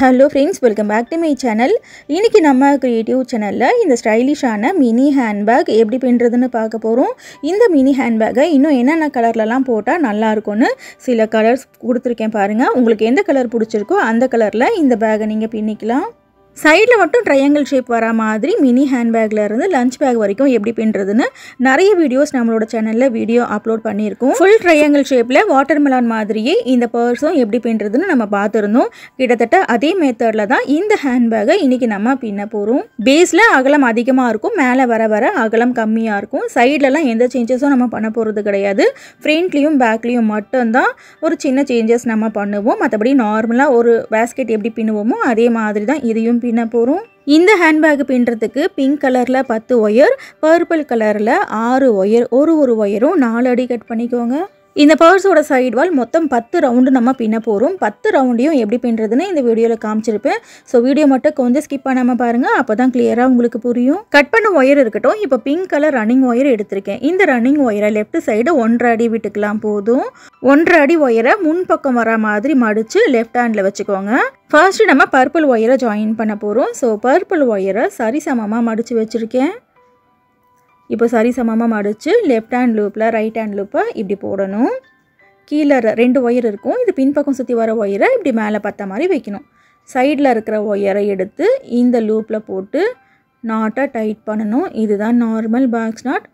Hello friends, welcome back to my channel. இன்னைக்கு நம்ம creative channelல இந்த ஸ்டைலிஷான மினி ஹேண்ட்பேக் எப்படி பின்றதுன்னு பார்க்க போறோம். இந்த மினி ஹேண்ட்பேக்கை இன்னும் என்னென்ன கலர்லலாம் போட்டா நல்லா இருக்கும்னு சில கலர்ஸ் கொடுத்திருக்கேன் பாருங்க. உங்களுக்கு எந்த கலர் பிடிச்சிருக்கோ அந்த கலர்ல இந்த பேக்கை நீங்க பின்னிக்கலாம். சைடில் மட்டும் ட்ரையாங்கிள் ஷேப் வர மாதிரி மினி ஹேண்ட்பேக்கில் இருந்து லஞ்ச் பேக் வரைக்கும் எப்படி பின்னுறதுன்னு நிறைய வீடியோஸ் நம்மளோட சேனலில் வீடியோ அப்லோட் பண்ணியிருக்கோம். ஃபுல் ட்ரையாங்கிள் ஷேப்பில் வாட்டர்மெலான் மாதிரியே இந்த பர்ஸும் எப்படி பின்னுறதுன்னு நம்ம பார்த்துருந்தோம். கிட்டத்தட்ட அதே மெத்தடில் தான் இந்த ஹேண்ட்பேக்கை இன்றைக்கி நம்ம பின்ன போகிறோம். பேஸில் அகலம் அதிகமாக இருக்கும், மேலே வர வர அகலம் கம்மியாக இருக்கும். சைட்லலாம் எந்த சேஞ்சஸும் நம்ம பண்ண போகிறது கிடையாது. ஃப்ரண்ட்லேயும் பேக்லேயும் மட்டும்தான் ஒரு சின்ன சேஞ்சஸ் நம்ம பண்ணுவோம். மற்றபடி நார்மலாக ஒரு பேஸ்கெட் எப்படி பின்னுவோமோ அதே மாதிரி தான் இதையும் பின்ன போகிறோம். இந்த ஹேண்ட்பேக் பின்னுறதுக்கு பிங்க் கலரில் 10 ஒயர், பர்பிள் கலரில் 6 ஒயர், ஒரு ஒயரும் 4 அடி கட் பண்ணிக்கோங்க. இந்த பர்ஸோட சைடு வால் மொத்தம் 10 ரவுண்டு நம்ம பின்ன போகிறோம். 10 ரவுண்டையும் எப்படி பின்னுறதுன்னு இந்த வீடியோவில் காமிச்சிருப்பேன். ஸோ வீடியோ மட்டும் கொஞ்சம் ஸ்கிப் பண்ணாமல் பாருங்கள், அப்போ தான் கிளியராக உங்களுக்கு புரியும். கட் பண்ண ஒயர் இருக்கட்டும். இப்போ பிங்க் கலர் ரன்னிங் ஒயர் எடுத்திருக்கேன். இந்த ரன்னிங் ஒயரை லெஃப்ட் சைடு 1.5 அடி விட்டுக்கலாம் போதும். 1.5 அடி ஒயரை முன்பக்கம் வர மாதிரி மடித்து லெஃப்ட் ஹேண்டில் வச்சுக்கோங்க. ஃபர்ஸ்ட்டு நம்ம பர்பிள் ஒயரை ஜாயின் பண்ண போகிறோம். ஸோ பர்பிள் ஒயரை சரிசமமாக மடித்து வச்சுருக்கேன். இப்போ சரிசமமாக மடித்து லெஃப்ட் ஹேண்ட் லூப்பில் ரைட் ஹேண்ட் லூப்பை இப்படி போடணும். கீழே 2 ஒயர் இருக்கும். இது பின்பக்கம் சுற்றி வர ஒயரை இப்படி மேலே பற்ற மாதிரி வைக்கணும். சைடில் இருக்கிற ஒயரை எடுத்து இந்த லூப்பில் போட்டு நாட்டை டைட் பண்ணணும். இதுதான் நார்மல் பேக்ஸ் நாட்.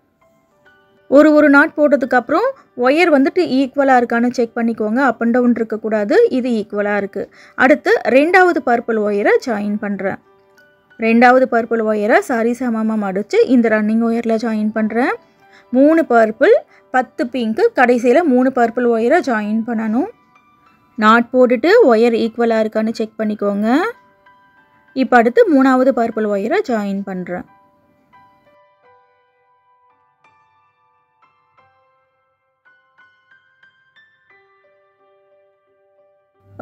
ஒரு நாட் போட்டதுக்கப்புறம் ஒயர் வந்துட்டு ஈக்குவலாக இருக்கான்னு செக் பண்ணிக்கோங்க. அப் அண்ட் டவுன் இருக்கக்கூடாது. இது ஈக்குவலாக இருக்குது. அடுத்து 2வது பர்பிள் ஒயரை ஜாயின் பண்ணுறேன். 2வது பர்பிள் ஒயரை சரிசமமாக மடித்து இந்த ரன்னிங் ஒயரில் ஜாயின் பண்ணுறேன். 3 பர்பிள், 10 பிங்க்கு, கடைசியில் 3 பர்பிள் ஒயரை ஜாயின் பண்ணணும். நாட் போட்டுட்டு ஒயர் ஈக்குவலாக இருக்கான்னு செக் பண்ணிக்கோங்க. இப்போ அடுத்து 3வது பர்பிள் ஒயரை ஜாயின் பண்ணுறேன்.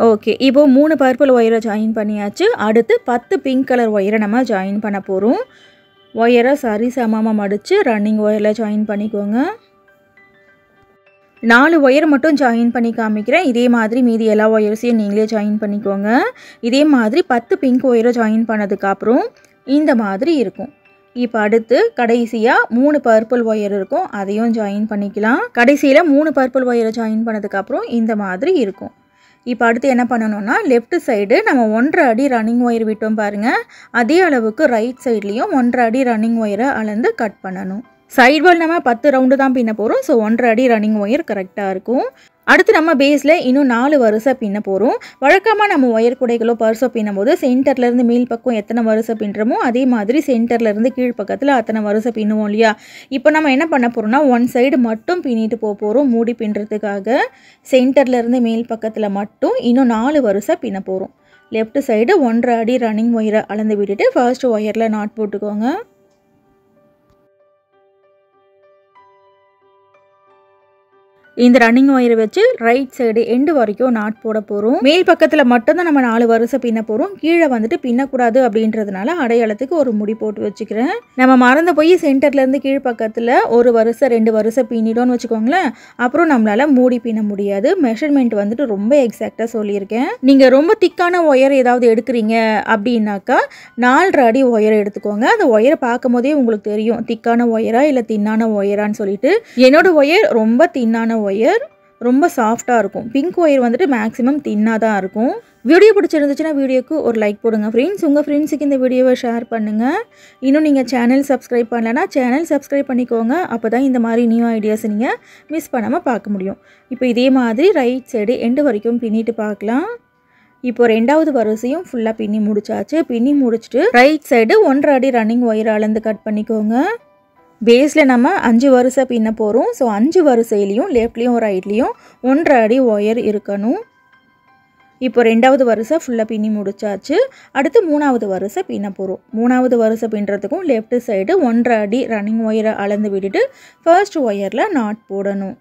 ஓகே, இப்போ 3 பர்பிள் ஒயரை ஜாயின் பண்ணியாச்சு. அடுத்து 10 பிங்க் கலர் ஒயரை நம்ம ஜாயின் பண்ண போகிறோம். ஒயரை சரிசமமாக மடித்து ரன்னிங் ஒயரில் ஜாயின் பண்ணிக்கோங்க. 4 ஒயர் மட்டும் ஜாயின் பண்ணி காமிக்கிறேன். இதே மாதிரி மீதி எல்லா ஒயர்ஸையும் நீங்களே ஜாயின் பண்ணிக்கோங்க. இதே மாதிரி 10 பிங்க் ஒயரை ஜாயின் பண்ணதுக்கப்புறம் இந்த மாதிரி இருக்கும். இப்போ அடுத்து கடைசியாக 3 பர்பிள் ஒயர் இருக்கும், அதையும் ஜாயின் பண்ணிக்கலாம். கடைசியில் 3 பர்பிள் ஒயரை ஜாயின் பண்ணதுக்கப்புறம் இந்த மாதிரி இருக்கும். இப்போ அடுத்து என்ன பண்ணணும்னா லெஃப்ட் சைடு நம்ம 1.5 அடி ரன்னிங் ஒயர் விட்டோம் பாருங்கள், அதே அளவுக்கு ரைட் சைட்லேயும் 1.5 அடி ரன்னிங் ஒயரை அளந்து கட் பண்ணணும். சைடு வால் நம்ம 10 ரவுண்டு தான் பின்ன போகிறோம். ஸோ 1.5 அடி ரன்னிங் ஒயர் கரெக்டாக இருக்கும். அடுத்து நம்ம பேஸில் இன்னும் 4 வரிசை பின்ன போகிறோம். வழக்கமாக நம்ம ஒயர் குடைகளோ பர்ஸோ பின்னும் போது சென்டர்லேருந்து மேல் பக்கம் எத்தனை வரிசை பின்னுறமோ அதே மாதிரி சென்டர்லேருந்து கீழ்ப்பக்கத்தில் அத்தனை வரிசை பின்னுவோம் இல்லையா. இப்போ நம்ம என்ன பண்ண போகிறோம்னா ஒன் சைடு மட்டும் பின்னிட்டு போகிறோம். மூடி பின்னுறதுக்காக சென்டர்லேருந்து மேல் பக்கத்தில் மட்டும் இன்னும் 4 வரிசை பின்ன போகிறோம். லெஃப்ட் சைடு 1.5 அடி ரன்னிங் ஒயரை அளந்து விட்டுட்டு ஃபர்ஸ்ட் ஒயரில் நாட் போட்டுக்கோங்க. இந்த ரன்னிங் ஒயரை வச்சு ரைட் சைடு எண்டு வரைக்கும் நாட் போட போகிறோம். மேல் பக்கத்தில் மட்டும்தான் நம்ம 4 வரிசை பின்ன போகிறோம். கீழே வந்துட்டு பின்னக்கூடாது அப்படின்றதுனால அடையாளத்துக்கு ஒரு முடி போட்டு வச்சுக்கிறேன். நம்ம மறந்து போய் சென்டர்லேருந்து கீழ் பக்கத்தில் 1 வரிசை 2 வரிசை பின்னிட்டோன்னு வச்சுக்கோங்களேன், அப்புறம் நம்மளால் மூடி பின்ன முடியாது. மெஷர்மெண்ட் வந்துட்டு ரொம்ப எக்ஸாக்டாக சொல்லியிருக்கேன். நீங்கள் ரொம்ப திக்கான ஒயர் ஏதாவது எடுக்கிறீங்க அப்படின்னாக்கா 4.5 அடி ஒயரை எடுத்துக்கோங்க. அந்த ஒயரை பார்க்கும் போதே உங்களுக்கு தெரியும் திக்கான ஒயரா இல்லை தின்னான ஒயரான்னு சொல்லிட்டு. என்னோட ஒயர் ரொம்ப தின்னான ஒயர், ரொம்ப சாஃப்டாக இருக்கும். பிங்க் ஒயர் வந்துட்டு மேக்ஸிமம் தின்னாக தான் இருக்கும். வீடியோ பிடிச்சிருந்துச்சுன்னா வீடியோக்கு ஒரு லைக் போடுங்க ஃப்ரெண்ட்ஸ். உங்கள் ஃப்ரெண்ட்ஸுக்கு இந்த வீடியோவை ஷேர் பண்ணுங்கள். இன்னும் நீங்கள் சேனல் சப்ஸ்கிரைப் பண்ணலைன்னா சேனல் சப்ஸ்கிரைப் பண்ணிக்கோங்க. அப்போ தான் இந்த மாதிரி நியூ ஐடியாஸை நீங்கள் மிஸ் பண்ணாமல் பார்க்க முடியும். இப்போ இதே மாதிரி ரைட் சைடு எண்டு வரைக்கும் பின்னிட்டு பார்க்கலாம். இப்போ 2வது வரிசையும் ஃபுல்லாக பின்னி முடிச்சாச்சு. பின்னி முடிச்சுட்டு ரைட் சைடு 1.5 அடி ரன்னிங் ஒயரை அளந்து கட் பண்ணிக்கோங்க. பேஸில் நம்ம 5 வரிசை பின்ன போகிறோம். ஸோ 5 வரிசையிலையும் லெஃப்ட்லேயும் ரைட்லேயும் 1.5 அடி ஒயர் இருக்கணும். இப்போ 2வது வரிசை ஃபுல்லாக பின்னி முடிச்சாச்சு. அடுத்து 3வது வரிசை பின்ன போகிறோம். 3வது வரிசை பின்னுறதுக்கும் லெஃப்ட் சைடு 1.5 அடி ரன்னிங் ஒயரை அளந்து விட்டுட்டு ஃபர்ஸ்ட் ஒயரில் நாட் போடணும்.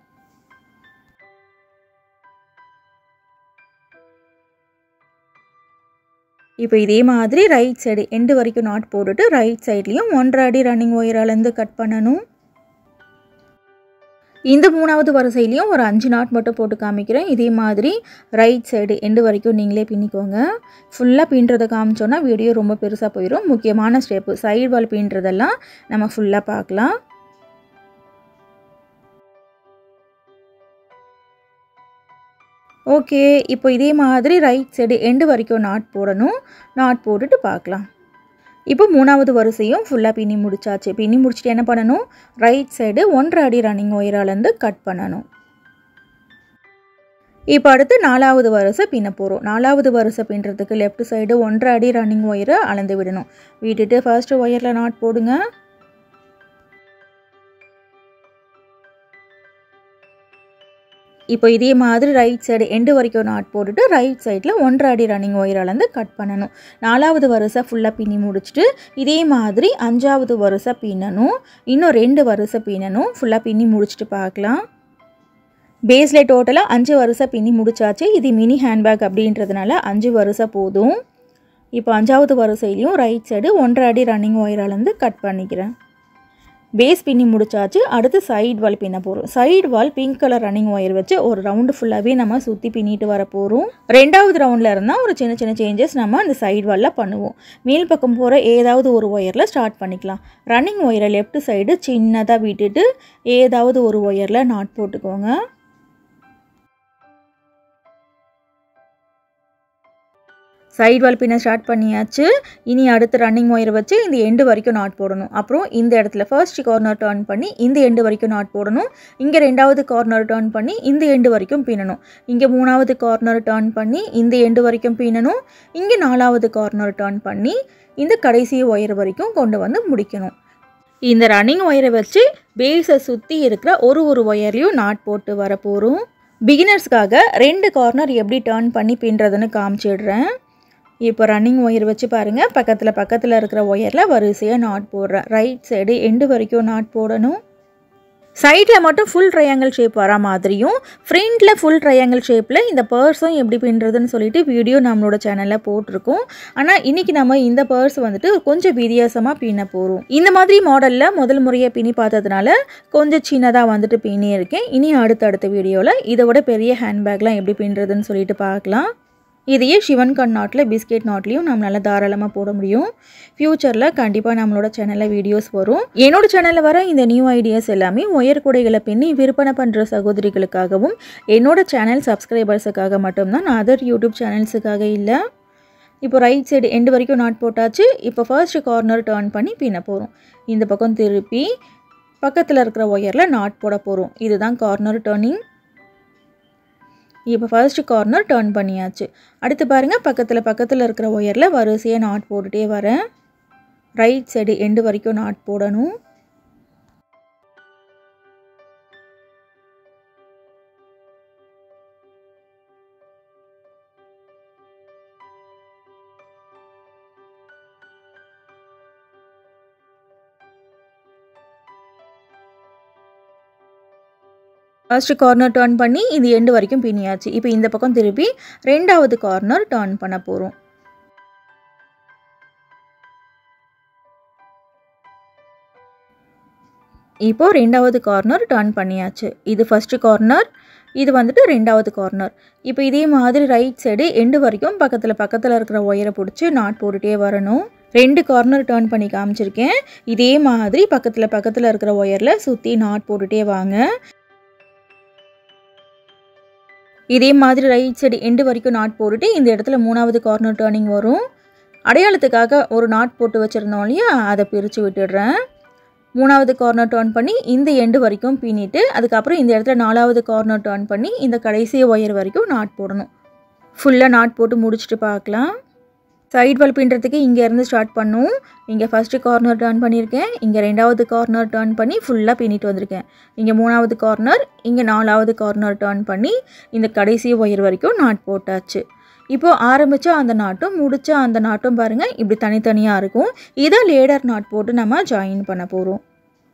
இப்போ இதே மாதிரி ரைட் சைடு எண்டு வரைக்கும் நாட் போட்டுட்டு ரைட் சைட்லேயும் 1.5 அடி ரன்னிங் ஒயர் அளந்து கட் பண்ணணும். இந்த மூணாவது வரிசையிலையும் ஒரு 5 நாட் மட்டும் போட்டு காமிக்கிறேன். இதே மாதிரி ரைட் சைடு எண்டு வரைக்கும் நீங்களே பின்னிக்கோங்க. ஃபுல்லாக பின்னுறதை காமிச்சோன்னா வீடியோ ரொம்ப பெருசாக போயிடும். முக்கியமான ஸ்டெப்பு சைடு வால் பின்னுறதெல்லாம் நம்ம ஃபுல்லாக பார்க்கலாம். ஓகே, இப்போ இதே மாதிரி ரைட் சைடு எண்டு வரைக்கும் நாட் போடணும். நாட் போட்டுட்டு பார்க்கலாம். இப்போ மூணாவது வரிசையும் ஃபுல்லாக பின்னி முடிச்சாச்சு. பின்னி முடிச்சுட்டு என்ன பண்ணணும், ரைட் சைடு 1.5 அடி ரன்னிங் ஒயராலேருந்து கட் பண்ணணும். இப்போ அடுத்து நாலாவது வரிசை பின்ன போகிறோம். நாலாவது வரிசை பின்னுறதுக்கு லெஃப்ட் சைடு 1.5 அடி ரன்னிங் ஒயரை அளந்து விடணும். விட்டுட்டு ஃபர்ஸ்ட்டு ஒயரில் நாட் போடுங்க. இப்போ இதே மாதிரி ரைட் சைடு எண்டு வரைக்கும் நாட் போட்டுட்டு ரைட் சைடில் 1.5 அடி ரன்னிங் ஒயராலேருந்து கட் பண்ணணும். நாலாவது வரிசை ஃபுல்லாக பின்னி முடிச்சுட்டு இதே மாதிரி 5வது வரிசை பின்னணும். இன்னும் 2 வரிசை பின்னணும். ஃபுல்லாக பின்னி முடிச்சுட்டு பார்க்கலாம். பேஸில் டோட்டலாக 5 வரிசை பின்னி முடிச்சாச்சு. இது மினி ஹேண்ட்பேக் அப்படின்றதுனால 5 வரிசை போதும். இப்போ 5வது வரிசையிலையும் ரைட் சைடு 1.5 அடி ரன்னிங் ஒயராலேருந்து கட் பண்ணிக்கிறேன். பேஸ் பின்னி முடிச்சாச்சு. அடுத்து சைடு வால் பின்ன போகிறோம். சைடு வால் பிங்க் கலர் ரன்னிங் ஒயர் வச்சு ஒரு ரவுண்டு ஃபுல்லாகவே நம்ம சுற்றி பின்னிட்டு வர போகிறோம். 2வது ரவுண்டில் இருந்தால் ஒரு சின்ன சின்ன சேஞ்சஸ் நம்ம அந்த சைடு வாலில் பண்ணுவோம். மேல் பக்கம் போகிற ஏதாவது ஒரு ஒயரில் ஸ்டார்ட் பண்ணிக்கலாம். ரன்னிங் ஒயரை லெஃப்ட் சைடு சின்னதாக விட்டுட்டு ஏதாவது ஒரு ஒயரில் நாட் போட்டுக்கோங்க. சைடு வால் பின்ன ஸ்டார்ட் பண்ணியாச்சு. இனி அடுத்து ரன்னிங் ஒயரை வச்சு இந்த எண்டு வரைக்கும் நாட் போடணும். அப்புறம் இந்த இடத்துல ஃபர்ஸ்ட் கார்னர் டர்ன் பண்ணி இந்த எண்டு வரைக்கும் நாட் போடணும். இங்கே 2வது கார்னர் டர்ன் பண்ணி இந்த எண்டு வரைக்கும் பின்னணும். இங்கே 3வது கார்னர் டர்ன் பண்ணி இந்த எண்டு வரைக்கும் பின்னணும். இங்கே 4வது கார்னர் டர்ன் பண்ணி இந்த கடைசி ஒயர் வரைக்கும் கொண்டு வந்து முடிக்கணும். இந்த ரன்னிங் ஒயரை வச்சு பேஸை சுற்றி இருக்கிற ஒரு ஒயர்லையும் நாட் போட்டு வர போகிறோம். பிகினர்ஸ்க்காக 2 கார்னர் எப்படி டர்ன் பண்ணி பின்னுறதுன்னு காமிச்சிடுறேன். இப்போ ரன்னிங் ஒயர் வச்சு பாருங்கள். பக்கத்தில் இருக்கிற ஒயரில் வரிசையாக நாட் போடுறேன். ரைட் சைடு எண்டு வரைக்கும் நாட் போடணும். சைடில் மட்டும் ஃபுல் ட்ரையாங்கிள் ஷேப் வர மாதிரியும் ஃப்ரண்ட்டில் ஃபுல் ட்ரையாங்கிள் ஷேப்பில் இந்த பர்ஸும் எப்படி பின்னுறதுன்னு சொல்லிட்டு வீடியோ நம்மளோட சேனலில் போட்டிருக்கோம். ஆனால் இன்றைக்கி நம்ம இந்த பர்ஸ் வந்துட்டு கொஞ்சம் வித்தியாசமாக பின்ன போகிறோம். இந்த மாதிரி மாடலில் முதல் முறையாக பின்னி பார்த்ததுனால கொஞ்சம் சின்னதாக வந்துட்டு பின்னியிருக்கேன். இனி அடுத்த வீடியோவில் இதை விட பெரிய ஹேண்ட்பேக்லாம் எப்படி பின்னுறதுன்னு சொல்லிட்டு பார்க்கலாம். இதையே ஷிவன் கன் நாட்டில் பிஸ்கெட் நாட்லேயும் நம்மளால் தாராளமாக போட முடியும். ஃப்யூச்சரில் கண்டிப்பாக நம்மளோட சேனலில் வீடியோஸ் வரும். என்னோட சேனலில் வர இந்த நியூ ஐடியாஸ் எல்லாமே ஒயர் கூடைகளை பின்னி விற்பனை பண்ணுற சகோதரிகளுக்காகவும் என்னோட சேனல் சப்ஸ்கிரைபர்ஸுக்காக மட்டும்தான், அதர் யூடியூப் சேனல்ஸுக்காக இல்லை. இப்போ ரைட் சைடு எண்டு வரைக்கும் நாட் போட்டாச்சு. இப்போ ஃபர்ஸ்ட் கார்னர் டர்ன் பண்ணி பின்ன போகிறோம். இந்த பக்கம் திருப்பி பக்கத்தில் இருக்கிற ஒயரில் நாட் போட போகிறோம். இதுதான் கார்னர் டர்னிங். இப்போ ஃபர்ஸ்ட் கார்னர் டர்ன் பண்ணியாச்சு. அடுத்து பாருங்கள், பக்கத்தில் இருக்கிற ஒயரில் வரிசையாக நாட் போட்டுகிட்டே வரேன். ரைட் சைடு எண்டு வரைக்கும் நாட் போடணும். ஃபர்ஸ்ட் கார்னர் டர்ன் பண்ணி இது எண்டு வரைக்கும் பின்னியாச்சு. இப்போ இந்த பக்கம் திருப்பி 2வது கார்னர் டர்ன் பண்ண போகிறோம். இப்போ 2வது கார்னர் டர்ன் பண்ணியாச்சு. இது ஃபர்ஸ்ட் கார்னர், இது வந்துட்டு 2வது கார்னர். இப்போ இதே மாதிரி ரைட் சைடு எண்டு வரைக்கும் பக்கத்தில் இருக்கிற ஒயரை பிடிச்சி நாட் போட்டுகிட்டே வரணும். 2 கார்னர் டர்ன் பண்ணி காமிச்சிருக்கேன். இதே மாதிரி பக்கத்தில் இருக்கிற ஒயரில் சுற்றி நாட் போட்டுகிட்டே வாங்க. இதே மாதிரி ரைட் சைடு எண்டு வரைக்கும் நாட் போட்டுட்டு இந்த இடத்துல 3வது கார்னர் டர்னிங் வரும். அடையாளத்துக்காக ஒரு நாட் போட்டு வச்சுருந்தோம் இல்லையா, அதை பிரித்து விட்டுடுறேன். 3வது கார்னர் டர்ன் பண்ணி இந்த எண்டு வரைக்கும் பின்னிட்டு அதுக்கப்புறம் இந்த இடத்துல 4வது கார்னர் டர்ன் பண்ணி இந்த கடைசி ஒயர் வரைக்கும் நாட் போடணும். ஃபுல்லாக நாட் போட்டு முடிச்சுட்டு பார்க்கலாம். சைடு வால் பின்னுறதுக்கு இங்கேருந்து ஸ்டார்ட் பண்ணும். இங்கே ஃபஸ்ட்டு கார்னர் டர்ன் பண்ணியிருக்கேன். இங்கே 2வது கார்னர் டர்ன் பண்ணி ஃபுல்லாக பின்னிட்டு வந்திருக்கேன். இங்கே 3வது கார்னர், இங்கே 4வது கார்னர் டர்ன் பண்ணி இந்த கடைசி ஒயர் வரைக்கும் நாட் போட்டாச்சு. இப்போது ஆரம்பித்த அந்த நாட்டும் முடித்த அந்த நாட்டும் பாருங்கள் இப்படி தனித்தனியாக இருக்கும். இதை லேடர் நாட் போட்டு நம்ம ஜாயின் பண்ண போகிறோம்.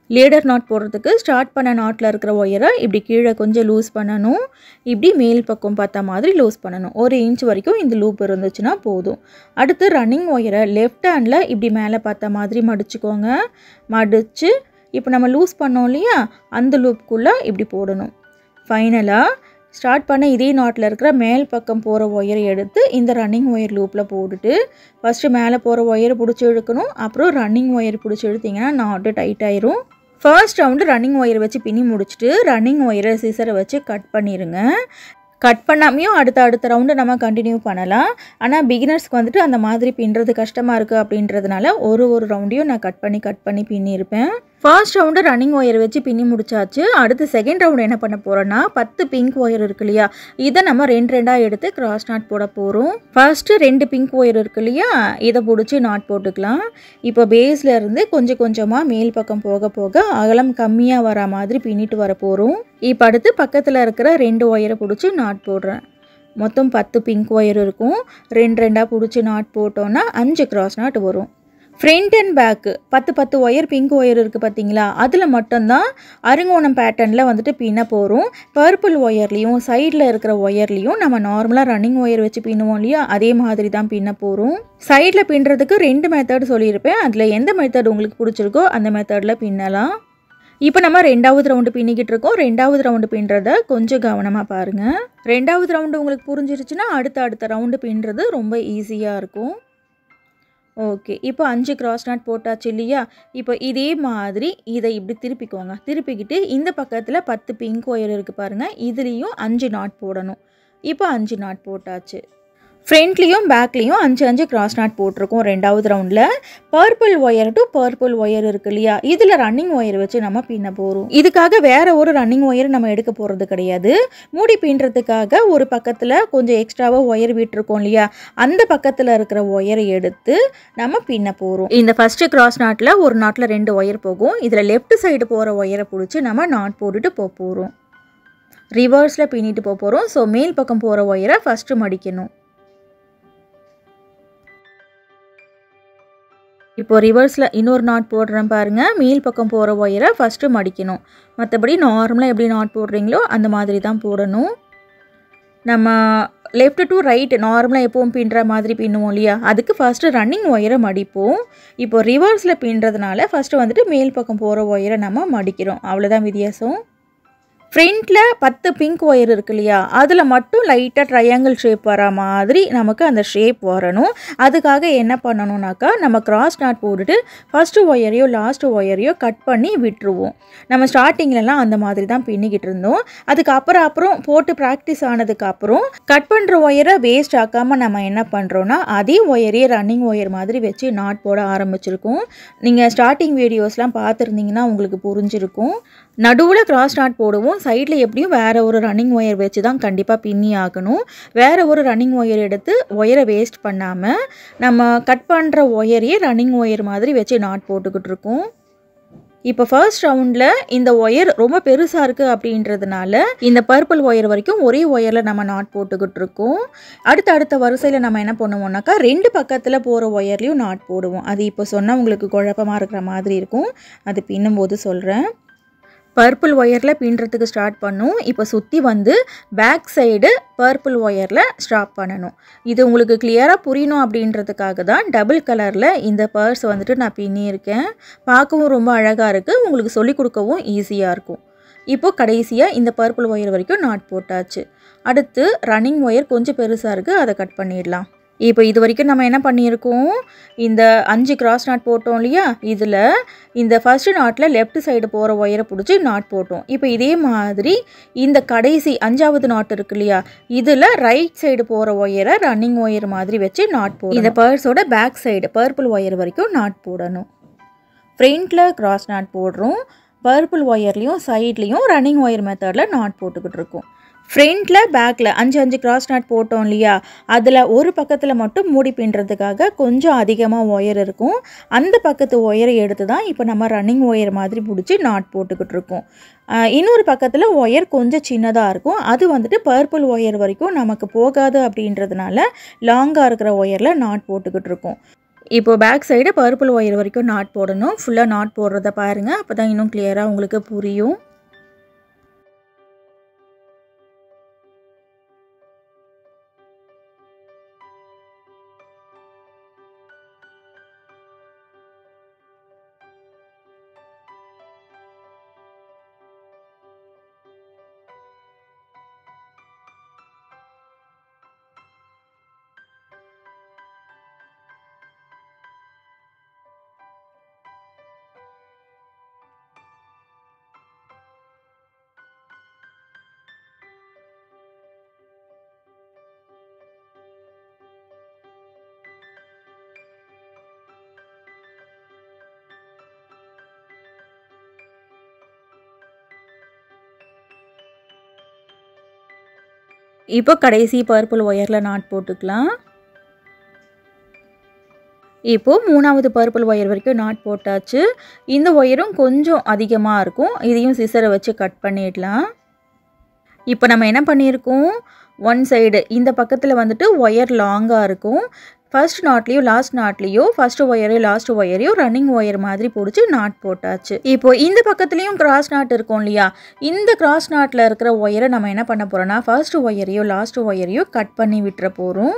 லேடர் நாட் போடுறதுக்கு ஸ்டார்ட் பண்ண நாட்டில் இருக்கிற ஒயரை இப்படி கீழே கொஞ்சம் லூஸ் பண்ணணும். இப்படி மேல் பக்கம் பார்த்த மாதிரி லூஸ் பண்ணணும். 1 இன்ச் வரைக்கும் இந்த லூப் இருந்துச்சுன்னா போதும். அடுத்து ரன்னிங் ஒயரை லெஃப்ட் ஹேண்டில் இப்படி மேலே பார்த்த மாதிரி மடிச்சுக்கோங்க. மடித்து இப்போ நம்ம லூஸ் பண்ணோம் இல்லையா, அந்த லூப்புக்குள்ளே இப்படி போடணும். ஃபைனலாக ஸ்டார்ட் பண்ண இதே நாட்டில் இருக்கிற மேல் பக்கம் போகிற ஒயரை எடுத்து இந்த ரன்னிங் ஒயர் லூப்பில் போட்டுட்டு ஃபஸ்ட்டு மேலே போகிற ஒயரை பிடிச்சி இழுக்கணும். அப்புறம் ரன்னிங் ஒயர் பிடிச்சி இழுத்திங்கன்னா நாட்டு டைட் ஆயிரும். ஃபர்ஸ்ட் ரவுண்டு ரன்னிங் ஒயரை வச்சு பின்னி முடிச்சுட்டு ரன்னிங் ஒயரை சிசரை வச்சு கட் பண்ணிடுங்க. கட் பண்ணாமையும் அடுத்த ரவுண்டு நம்ம கண்டினியூ பண்ணலாம். ஆனால் பிகினர்ஸ்க்கு வந்துட்டு அந்த மாதிரி பின்னுறது கஷ்டமாக இருக்குது அப்படின்றதுனால ஒரு ரவுண்டையும் நான் கட் பண்ணி பின்னியிருப்பேன். ஃபர்ஸ்ட் ரவுண்டு ரன்னிங் ஒயர் வச்சு பின்னி முடிச்சாச்சு. அடுத்து செகண்ட் ரவுண்டு என்ன பண்ண போகிறோன்னா 10 பிங்க் ஒயர் இருக்கு இல்லையா, இதை நம்ம 2 எடுத்து கிராஸ் நாட் போட போகிறோம். ஃபர்ஸ்ட்டு 2 பிங்க் ஒயர் இருக்கு இல்லையா, இதை பிடிச்சி நாட் போட்டுக்கலாம். இப்போ பேஸில் இருந்து கொஞ்சம் கொஞ்சமாக மேல் பக்கம் போக போக அகலம் கம்மியாக வர மாதிரி பின்னிட்டு வர போகிறோம். இப்போ அடுத்து பக்கத்தில் இருக்கிற 2 ஒயரை பிடிச்சி நாட் போடுறேன். மொத்தம் 10 பிங்க் ஒயர் இருக்கும். 2 பிடிச்சி நாட் போட்டோன்னா 5 கிராஸ் நாட் வரும். Front and back 10 wire pink wire இருக்குது பார்த்தீங்களா, அதில் மட்டும்தான் அருங்கோணம் பேட்டர்னில் வந்துட்டு பின்ன போகிறோம். பர்பிள் ஒயர்லேயும் சைடில் இருக்கிற ஒயர்லேயும் நம்ம நார்மலாக ரன்னிங் ஒயர் வச்சு பின்னுவோம் இல்லையா, அதே மாதிரி தான் பின்ன போகிறோம். சைடில் பின்னுறதுக்கு 2 மெத்தட் சொல்லியிருப்பேன். அதில் எந்த மெத்தட் உங்களுக்கு பிடிச்சிருக்கோ அந்த மெத்தடில் பின்னலாம். இப்போ நம்ம 2வது ரவுண்டு பின்னிக்கிட்டு இருக்கோம். 2வது ரவுண்டு பின்னுறத கொஞ்சம் கவனமாக பாருங்கள். 2வது ரவுண்டு உங்களுக்கு புரிஞ்சிருச்சுன்னா அடுத்த ரவுண்டு பின்னுறது ரொம்ப ஈஸியாக இருக்கும். ஓகே, இப்போ 5 கிராஸ் நாட் போட்டாச்சு இல்லையா. இப்போ இதே மாதிரி இதை இப்படி திருப்பிக்கோங்க. திருப்பிக்கிட்டு இந்த பக்கத்தில் 10 பிங்க் ஒயர் இருக்குது பாருங்கள், இதுலேயும் 5 நாட் போடணும். இப்போ 5 நாட் போட்டாச்சு. ஃப்ரண்ட்லேயும் பேக்லேயும் 5 கிராஸ் நாட் போட்டிருக்கோம் 2வது ரவுண்டில். Purple wire to purple wire இருக்கு இல்லையா, இதில் ரன்னிங் ஒயர் வச்சு நம்ம பின்ன போகிறோம். இதுக்காக வேறு ஒரு ரன்னிங் ஒயர் நம்ம எடுக்க போகிறது கிடையாது. மூடி பின்னுறதுக்காக ஒரு பக்கத்தில் கொஞ்சம் எக்ஸ்ட்ராவாக ஒயர் விட்டுருக்கோம் இல்லையா, அந்த பக்கத்தில் இருக்கிற ஒயரை எடுத்து நம்ம பின்ன போகிறோம். இந்த ஃபஸ்ட்டு கிராஸ் நாட்டில் ஒரு நாட்டில் 2 ஒயர் போகும். இதில் லெஃப்ட் சைடு போகிற ஒயரை பிடிச்சி நம்ம நாட் போட்டுட்டு போகிறோம். ரிவர்ஸில் பின்னிட்டு போகிறோம். ஸோ மேல் பக்கம் போகிற ஒயரை ஃபஸ்ட்டு மடிக்கணும். இப்போ ரிவர்ஸில் இன்னொரு நாட் போடுறேன் பாருங்கள். மேல் பக்கம் போகிற ஒயரை ஃபஸ்ட்டு மடிக்கணும். மற்றபடி நார்மலாக எப்படி நாட் போடுறீங்களோ அந்த மாதிரி தான் போடணும். நம்ம லெஃப்ட் டு ரைட் நார்மலாக எப்பவும் பின்னுற மாதிரி பின்னுவோம் இல்லையா, அதுக்கு ஃபஸ்ட்டு ரன்னிங் ஒயரை மடிப்போம். இப்போ ரிவர்ஸில் பின்னுறதுனால ஃபஸ்ட்டு வந்துட்டு மேல் பக்கம் போகிற ஒயரை நம்ம மடிக்கிறோம். அவ்வளோதான் வித்தியாசம். ஃப்ரண்ட்டில் 10 பிங்க் ஒயர் இருக்கு இல்லையா, அதில் மட்டும் லைட்டாக ட்ரையாங்கிள் ஷேப் வர மாதிரி நமக்கு அந்த ஷேப் வரணும். அதுக்காக என்ன பண்ணணும்னாக்கா, நம்ம கிராஸ் நாட் போட்டுட்டு ஃபஸ்ட்டு ஒயரையோ லாஸ்ட்டு ஒயரையோ கட் பண்ணி விட்டுருவோம். நம்ம ஸ்டார்டிங்லலாம் அந்த மாதிரி தான் பின்னிக்கிட்டு இருந்தோம். அதுக்கப்புறம் போட்டு ப்ராக்டிஸ் ஆனதுக்கப்புறம் கட் பண்ணுற ஒயரை வேஸ்ட் ஆக்காமல் நம்ம என்ன பண்ணுறோன்னா, அதே ஒயரையே ரன்னிங் ஒயர் மாதிரி வச்சு நாட் போட ஆரம்பிச்சிருக்கோம். நீங்கள் ஸ்டார்டிங் வீடியோஸ்லாம் பார்த்துருந்தீங்கன்னா உங்களுக்கு புரிஞ்சிருக்கும். நடுவில் கிராஸ் நாட் போடுவோம். சைடில் எப்படியும் வேறு ஒரு ரன்னிங் ஒயர் வச்சு தான் கண்டிப்பாக பின்னி ஆகணும். வேறு ஒரு ரன்னிங் ஒயர் எடுத்து ஒயரை வேஸ்ட் பண்ணாமல் நம்ம கட் பண்ணுற ஒயரையே ரன்னிங் ஒயர் மாதிரி வச்சு நாட் போட்டுக்கிட்டு இருக்கோம். இப்போ ஃபர்ஸ்ட் ரவுண்டில் இந்த ஒயர் ரொம்ப பெருசாக இருக்குது அப்படின்றதுனால இந்த பர்பிள் ஒயர் வரைக்கும் ஒரே ஒயரில் நம்ம நாட் போட்டுக்கிட்டு இருக்கோம். அடுத்த வரிசையில் நம்ம என்ன பண்ணுவோம்னாக்கா 2 பக்கத்தில் போகிற ஒயர்லேயும் நாட் போடுவோம். அது இப்போ சொன்னால் உங்களுக்கு குழப்பமாக இருக்கிற மாதிரி இருக்கும். அது பின்னும்போது சொல்கிறேன். பர்பிள் ஒயரில் பின்னுறதுக்கு ஸ்டார்ட் பண்ணும். இப்போ சுற்றி வந்து பேக் சைடு பர்பிள் ஒயரில் ஸ்டாப் பண்ணணும். இது உங்களுக்கு கிளியராக புரியணும் அப்படின்றதுக்காக தான் டபுள் கலரில் இந்த பர்ஸ் வந்துட்டு நான் பின்னியிருக்கேன். பார்க்கவும் ரொம்ப அழகாக இருக்குது. உங்களுக்கு சொல்லிக் கொடுக்கவும் ஈஸியாக இருக்கும். இப்போது கடைசியாக இந்த பர்பிள் ஒயர் வரைக்கும் நாட் போட்டாச்சு. அடுத்து ரன்னிங் ஒயர் கொஞ்சம் பெருசாக இருக்குது, அதை கட் பண்ணிடலாம். இப்போ இது வரைக்கும் நம்ம என்ன பண்ணியிருக்கோம், இந்த 5 கிராஸ் நாட் போட்டோம் இல்லையா, இதில் இந்த ஃபஸ்ட்டு நாட்டில் லெஃப்ட் சைடு போகிற ஒயரை பிடிச்சி நாட் போட்டோம். இப்போ இதே மாதிரி இந்த கடைசி 5வது நாட் இருக்கு இல்லையா, இதில் ரைட் சைடு போகிற ஒயரை ரன்னிங் ஒயர் மாதிரி வச்சு நாட் போடணும். இந்த பர்ஸோட பேக் சைடு பர்பிள் ஒயர் வரைக்கும் நாட் போடணும். ஃப்ரண்ட்டில் கிராஸ் நாட் போடுறோம். பர்பிள் ஒயர்லேயும் சைட்லேயும் ரன்னிங் ஒயர் மெத்தடில் நாட் போட்டுக்கிட்டு இருக்கோம். ஃப்ரண்ட்டில் பேக்கில் 5 கிராஸ் நாட் போட்டோம் இல்லையா, அதில் ஒரு பக்கத்தில் மட்டும் மூடி பின்னுறதுக்காக கொஞ்சம் அதிகமாக ஒயர் இருக்கும். அந்த பக்கத்து ஒயரை எடுத்து தான் இப்போ நம்ம ரன்னிங் ஒயர் மாதிரி பிடிச்சி நாட் போட்டுக்கிட்டு இருக்கோம். இன்னொரு பக்கத்தில் ஒயர் கொஞ்சம் சின்னதாக இருக்கும். அது வந்துட்டு பர்பிள் ஒயர் வரைக்கும் நமக்கு போகாது அப்படின்றதுனால லாங்காக இருக்கிற ஒயரில் நாட் போட்டுக்கிட்டு இருக்கோம். இப்போது பேக் சைடு பர்பிள் ஒயர் வரைக்கும் நாட் போடணும். ஃபுல்லாக நாட் போடுறத பாருங்கள், அப்போ தான் இன்னும் கிளியராக உங்களுக்கு புரியும். இப்போ கடைசி பர்பிள் ஒயரில் நாட் போட்டுக்கலாம். இப்போது 3வது பர்பிள் ஒயர் வரைக்கும் நாட் போட்டாச்சு. இந்த ஒயரும் கொஞ்சம் அதிகமாக இருக்கும். இதையும் சிசரை வச்சு கட் பண்ணிடலாம். இப்போ நம்ம என்ன பண்ணியிருக்கோம், ஒன் சைடு இந்த பக்கத்தில் வந்துட்டு ஒயர் லாங்காக இருக்கும். ஃபர்ஸ்ட் நாட்லேயும் லாஸ்ட் நாட்லேயும் ஃபர்ஸ்ட் ஒயரையும் லாஸ்ட் ஒயரையும் ரன்னிங் ஒயர் மாதிரி பிடிச்சி நாட் போட்டாச்சு. இப்போது இந்த பக்கத்துலேயும் கிராஸ் நாட் இருக்கும் இல்லையா, இந்த கிராஸ் நாட்டில் இருக்கிற ஒயரை நம்ம என்ன பண்ண போகிறோன்னா ஃபர்ஸ்ட் ஒயரையும் லாஸ்ட் ஒயரையும் கட் பண்ணி விட்டுற போகிறோம்.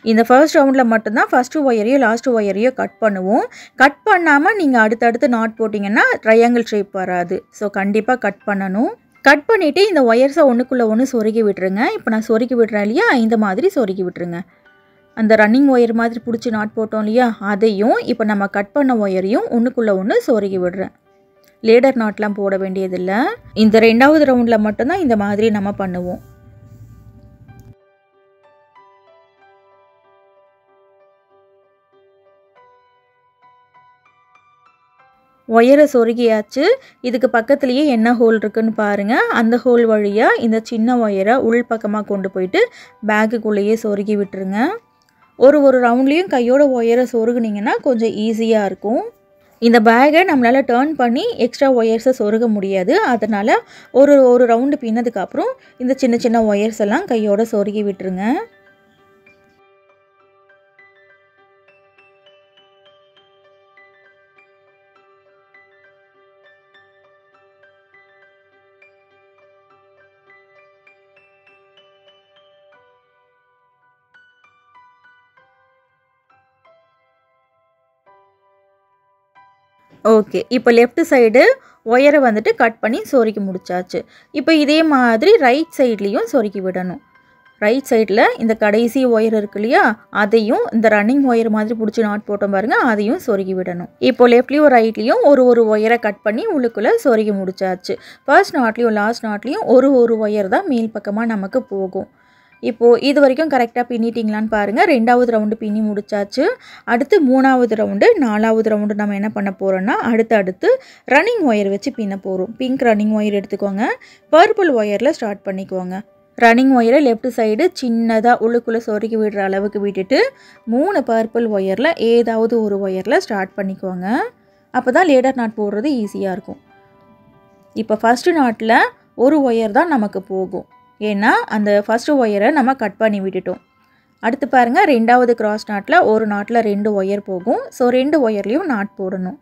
இந்த ஃபர்ஸ்ட் ரவுண்டில் மட்டும்தான் ஃபஸ்ட்டு ஒயரையும் லாஸ்ட் ஒயரையும் கட் பண்ணுவோம். கட் பண்ணாமல் நீங்கள் அடுத்தடுத்து நாட் போட்டிங்கன்னா ட்ரையாங்கிள் ஷேப் வராது. ஸோ கண்டிப்பாக கட் பண்ணணும். கட் பண்ணிவிட்டு இந்த ஒயர்ஸை ஒன்றுக்குள்ளே ஒன்று சொருகி விட்டுருங்க. இப்போ நான் சொருகி விட்றேன் இல்லையா, இந்த மாதிரி சொருகி விட்டுருங்க. அந்த ரன்னிங் ஒயர் மாதிரி பிடிச்சி நாட் போட்டோம் இல்லையா, அதையும் இப்போ நம்ம கட் பண்ண ஒயரையும் ஒன்றுக்குள்ளே ஒன்று சொருகி விடுறேன். லேடர் நாட்லாம் போட வேண்டியதில்லை. இந்த 2வது ரவுண்டில் மட்டும்தான் இந்த மாதிரி நம்ம பண்ணுவோம். ஒயரை சொருகியாச்சு. இதுக்கு பக்கத்துலேயே என்ன ஹோல் இருக்குன்னு பாருங்கள். அந்த ஹோல் வழியாக இந்த சின்ன ஒயரை உள் பக்கமாக கொண்டு போயிட்டு பேக்குக்குள்ளேயே சொருகி விட்டுருங்க. ஒரு ரவுண்ட்லேயும் கையோட ஒயரை சொருகுனிங்கன்னா கொஞ்சம் ஈஸியாக இருக்கும். இந்த பேக்கை நம்மளால் டர்ன் பண்ணி எக்ஸ்ட்ரா ஒயர்ஸை சொருக முடியாது. அதனால் ஒரு ரவுண்டு பின்னதுக்கப்புறம் இந்த சின்ன சின்ன ஒயர்ஸ் எல்லாம் கையோட சொருகி விட்டுருங்க. ஓகே, இப்போ லெஃப்ட் சைடு ஒயரை வந்துட்டு கட் பண்ணி சொருகி முடிச்சாச்சு. இப்போ இதே மாதிரி ரைட் சைட்லேயும் சொருகி விடணும். ரைட் சைடில் இந்த கடைசி ஒயர் இருக்கு இல்லையா, அதையும் இந்த ரன்னிங் ஒயர் மாதிரி பிடிச்சி நாட் போட்டோம் பாருங்கள், அதையும் சொருகி விடணும். இப்போ லெஃப்ட்லேயும் ரைட்லேயும் ஒரு ஒயரை கட் பண்ணி உள்ளுக்குள்ளே சொருகி முடிச்சாச்சு. ஃபர்ஸ்ட் நாட்லேயும் லாஸ்ட் நாட்லேயும் ஒரு ஒயர் தான் மேல் பக்கமாக நமக்கு போகும். இப்போது இது வரைக்கும் கரெக்டாக பின்னிட்டிங்களான்னு பாருங்கள். 2வது ரவுண்டு பின்னி முடிச்சாச்சு. அடுத்து 3வது ரவுண்டு 4வது ரவுண்டு நம்ம என்ன பண்ண போகிறோன்னா அடுத்து ரன்னிங் ஒயர் வச்சு பின்ன போகிறோம். பிங்க் ரன்னிங் ஒயர் எடுத்துக்கோங்க. பர்பிள் ஒயரில் ஸ்டார்ட் பண்ணிக்கோங்க. ரன்னிங் ஒயரை லெஃப்ட் சைடு சின்னதாக உள்ளுக்குள்ளே சொருகி விடுற அளவுக்கு விட்டுட்டு 3 பர்பிள் ஒயரில் ஏதாவது ஒரு ஒயரில் ஸ்டார்ட் பண்ணிக்கோங்க. அப்போ தான் லேடர் நாட் போடுறது ஈஸியாக இருக்கும். இப்போ ஃபஸ்ட்டு நாட்டில் ஒரு ஒயர் தான் நமக்கு போகும். ஏன்னா அந்த ஃபஸ்ட்டு ஒயரை நம்ம கட் பண்ணி விட்டுட்டோம். அடுத்து பாருங்கள், 2வது கிராஸ் நாட்டில் ஒரு நாட்டில் 2 ஒயர் போகும். ஸோ 2 ஒயர்லேயும் நாட் போடணும்.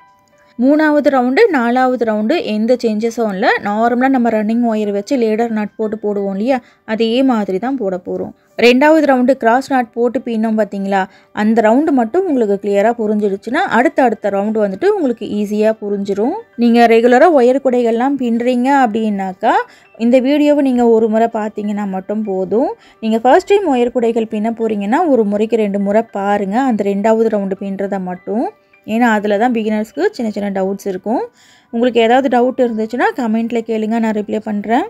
3வது ரவுண்டு 4வது ரவுண்டு எந்த சேஞ்சஸும் இல்லை. நார்மலாக நம்ம ரன்னிங் ஒயர் வச்சு லேடர் நாட் போடுவோம் இல்லையா, அதே மாதிரி தான் போட போகிறோம். 2வது ரவுண்டு கிராஸ் நாட் போட்டு பின்னோம் பார்த்தீங்களா, அந்த ரவுண்டு மட்டும் உங்களுக்கு கிளியராக புரிஞ்சிடுச்சுன்னா அடுத்த ரவுண்டு வந்துட்டு உங்களுக்கு ஈஸியாக புரிஞ்சிடும். நீங்கள் ரெகுலராக ஒயர் குடைகள்லாம் பின்னுறீங்க அப்படின்னாக்கா இந்த வீடியோவை நீங்கள் ஒரு முறை பார்த்தீங்கன்னா மட்டும் போதும். நீங்கள் ஃபர்ஸ்ட் டைம் ஒயர் குடைகள் பின்ன போகிறீங்கன்னா ஒரு முறைக்கு 2 முறை பாருங்கள் அந்த 2வது ரவுண்டு பின்னுறதை மட்டும். ஏன்னா அதில் தான் பிகினர்ஸ்க்கு சின்ன சின்ன டவுட்ஸ் இருக்கும். உங்களுக்கு ஏதாவது டவுட் இருந்துச்சுன்னா கமெண்ட்டில் கேளுங்க, நான் ரிப்ளை பண்ணுறேன்.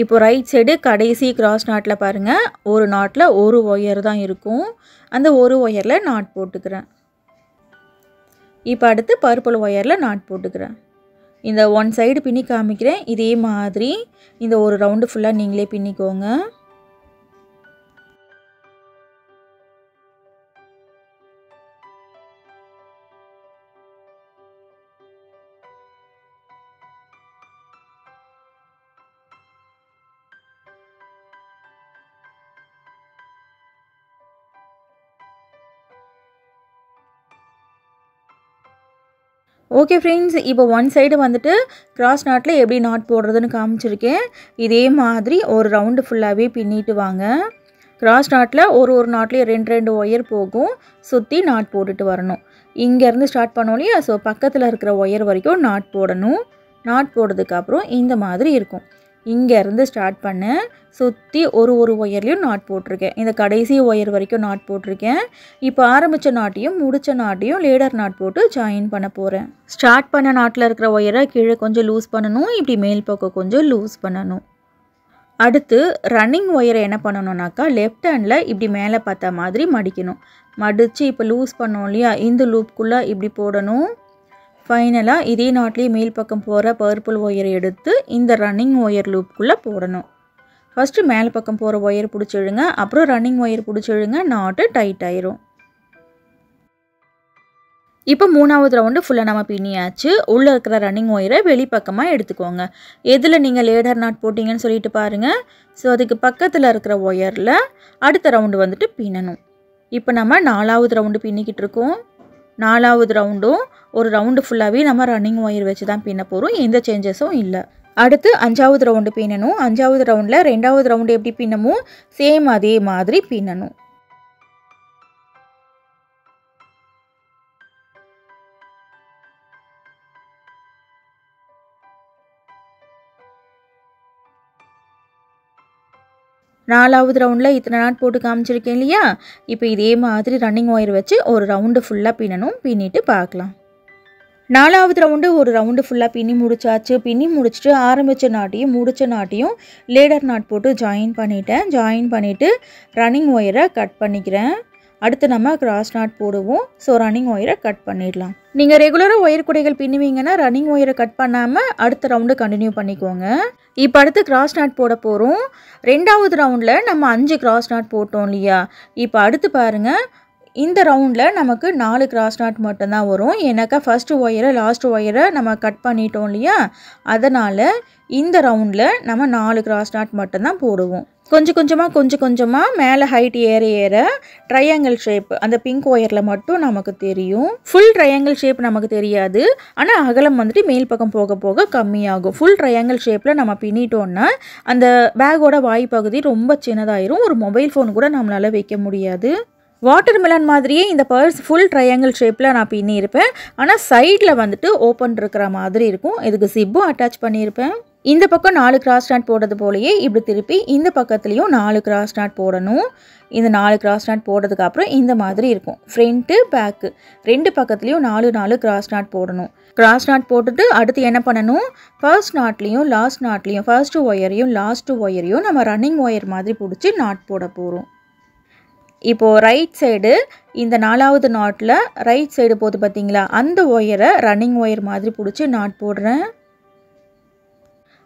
இப்போ ரைட் சைடு கடைசி கிராஸ் நாட்டில் பாருங்கள், ஒரு நாட்டில் ஒரு ஒயர் தான் இருக்கும். அந்த ஒரு ஒயரில் நாட் போட்டுக்கிறேன். இப்போ அடுத்து பர்பிள் ஒயரில் நாட் போட்டுக்கிறேன். இந்த ஒன் சைடு பின்னி காமிக்கிறேன். இதே மாதிரி இந்த ஒரு ரவுண்டு ஃபுல்லாக நீங்களே பின்னிக்கோங்க. ஓகே ஃப்ரெண்ட்ஸ், இப்போ ஒன் சைடு வந்துட்டு கிராஸ் நாட்டில் எப்படி நாட் போடுறதுன்னு காமிச்சிருக்கேன். இதே மாதிரி ஒரு ரவுண்டு ஃபுல்லாகவே பின்னிட்டு வாங்க. கிராஸ் நாட்டில் ஒரு நாட்லேயும் 2 ஒயர் போகும். சுற்றி நாட் போட்டுட்டு வரணும். இங்கேருந்து ஸ்டார்ட் பண்ணோம் இல்லையா, ஸோ பக்கத்தில் இருக்கிற ஒயர் வரைக்கும் நாட் போடணும். நாட் போடுறதுக்கப்புறம் இந்த மாதிரி இருக்கும். இங்கேருந்து ஸ்டார்ட் பண்ணேன். சுற்றி ஒரு ஒயர்லேயும் நாட் போட்டிருக்கேன். இந்த கடைசி ஒயர் வரைக்கும் நாட் போட்டிருக்கேன். இப்போ ஆரம்பித்த நாட்டையும் முடித்த நாட்டையும் லேடர் நாட் போட்டு ஜாயின் பண்ண போகிறேன். ஸ்டார்ட் பண்ண நாட்டில் இருக்கிற ஒயரை கீழே கொஞ்சம் லூஸ் பண்ணணும். இப்படி மேல் பக்கம் கொஞ்சம் லூஸ் பண்ணணும். அடுத்து ரன்னிங் ஒயரை என்ன பண்ணணும்னாக்கா லெஃப்ட் ஹேண்டில் இப்படி மேலே பார்த்த மாதிரி மடிக்கணும். மடித்து இப்போ லூஸ் பண்ணோம் இல்லையா, இந்த லூப்புக்குள்ளே இப்படி போடணும். ஃபைனலாக இதே நாட்லேயே மேல் பக்கம் போகிற பர்பிள் ஒயரை எடுத்து இந்த ரன்னிங் ஒயர் லூப்புக்குள்ளே போடணும். ஃபஸ்ட்டு மேலே பக்கம் போகிற ஒயர் பிடிச்சிடுங்க, அப்புறம் ரன்னிங் ஒயர் பிடிச்சிடுங்க, நாட்டு டைட் ஆயிரும். இப்போ 3வது ரவுண்டு ஃபுல்லாக நம்ம பின்னியாச்சு. உள்ளே இருக்கிற ரன்னிங் ஒயரை வெளிப்பக்கமாக எடுத்துக்கோங்க. எதில் நீங்கள் லேடர் நாட் போட்டிங்கன்னு சொல்லிட்டு பாருங்கள். ஸோ அதுக்கு பக்கத்தில் இருக்கிற ஒயரில் அடுத்த ரவுண்டு வந்துட்டு பின்னணும். இப்போ நம்ம 4வது ரவுண்டு பின்னிக்கிட்டு இருக்கோம். 4வது ரவுண்டும் ஒரு ரவுண்டு ஃபுல்லாகவே நம்ம ரன்னிங் ஒயர் வச்சு தான் பின்ன போகிறோம். எந்த சேஞ்சஸும் இல்லை. அடுத்து 5வது ரவுண்டு பின்னணும். 5வது ரவுண்டில் 2வது ரவுண்டு எப்படி பின்னமோ சேம் அதே மாதிரி பின்னணும். நாலாவது ரவுண்டில் இத்தனை நாட் போட்டு காமிச்சிருக்கேன் இல்லையா, இப்போ இதே மாதிரி ரன்னிங் ஒயர் வச்சு ஒரு ரவுண்டு ஃபுல்லாக பின்னணும். பின்னிட்டு பார்க்கலாம். 4வது ரவுண்டு ஒரு ரவுண்டு ஃபுல்லாக பின்னி முடிச்சாச்சு. பின்னி முடிச்சுட்டு ஆரம்பித்த நாட்டையும் முடித்த நாட்டையும் லேடர் நாட் போட்டு ஜாயின் பண்ணிட்டேன். ஜாயின் பண்ணிவிட்டு ரன்னிங் ஒயரை கட் பண்ணிக்கிறேன். அடுத்து நம்ம கிராஸ் நாட் போடுவோம். ஸோ ரன்னிங் ஒயரை கட் பண்ணிடலாம். நீங்கள் ரெகுலராக ஒயர் குடைகள் பின்னுவீங்கன்னா ரன்னிங் ஒயரை கட் பண்ணாமல் அடுத்த ரவுண்டு கண்டினியூ பண்ணிக்கோங்க. இப்போ அடுத்து கிராஸ் நாட் போட போகிறோம். 2வது ரவுண்டில் நம்ம 5 கிராஸ் நாட் போட்டோம் இல்லையா, இப்போ அடுத்து பாருங்கள். இந்த ரவுண்டில் நமக்கு 4 கிராஸ் நாட் மட்டும்தான் வரும். ஏன்னாக்கா ஃபஸ்ட்டு ஒயரை லாஸ்ட் ஒயரை நம்ம கட் பண்ணிட்டோம் இல்லையா, அதனால் இந்த ரவுண்டில் நம்ம 4 கிராஸ் நாட் மட்டும்தான் போடுவோம். கொஞ்சம் கொஞ்சமாக மேலே ஹைட் ஏற ட்ரையாங்கிள் ஷேப் அந்த பிங்க் ஒயரில் மட்டும் நமக்கு தெரியும். ஃபுல் ட்ரையாங்கிள் ஷேப் நமக்கு தெரியாது. ஆனால் அகலம் வந்துட்டு மேல் பக்கம் போக போக கம்மியாகும். ஃபுல் ட்ரையாங்கிள் ஷேப்பில் நம்ம பின்னிட்டோன்னா அந்த பேக்கோட வாய்ப்பகுதி ரொம்ப சின்னதாயிரும். ஒரு மொபைல் ஃபோன் கூட நம்மளால் வைக்க முடியாது. வாட்டர் மெலன் மாதிரியே இந்த பர்ஸ் ஃபுல் ட்ரையாங்கிள் ஷேப்பில் நான் பின்னியிருப்பேன். ஆனால் சைடில் வந்துட்டு ஓப்பன் இருக்கிற மாதிரி இருக்கும். இதுக்கு ஜிப்பும் அட்டாச் பண்ணியிருப்பேன். இந்த பக்கம் 4 கிராஸ் நாட் போடுறது போலயே இப்படி திருப்பி இந்த பக்கத்துலேயும் 4 கிராஸ் நாட் போடணும். இந்த 4 கிராஸ் நாட் போடுறதுக்கு அப்புறம் இந்த மாதிரி இருக்கும். ஃப்ரண்ட்டு பேக்கு 2 பக்கத்துலேயும் 4 கிராஸ் நாட் போடணும். கிராஸ் நாட் போட்டுட்டு அடுத்து என்ன பண்ணணும், ஃபர்ஸ்ட் நாட்லேயும் லாஸ்ட் நாட்லேயும் ஃபர்ஸ்ட்டு ஒயரையும் லாஸ்ட்டு ஒயரையும் நம்ம ரன்னிங் ஒயர் மாதிரி பிடிச்சி நாட் போட போகிறோம். இப்போது ரைட் சைடு இந்த 4வது நாட்டில் ரைட் சைடு போது பார்த்தீங்களா, அந்த ஒயரை ரன்னிங் ஒயர் மாதிரி பிடிச்சி நாட் போடுறேன்.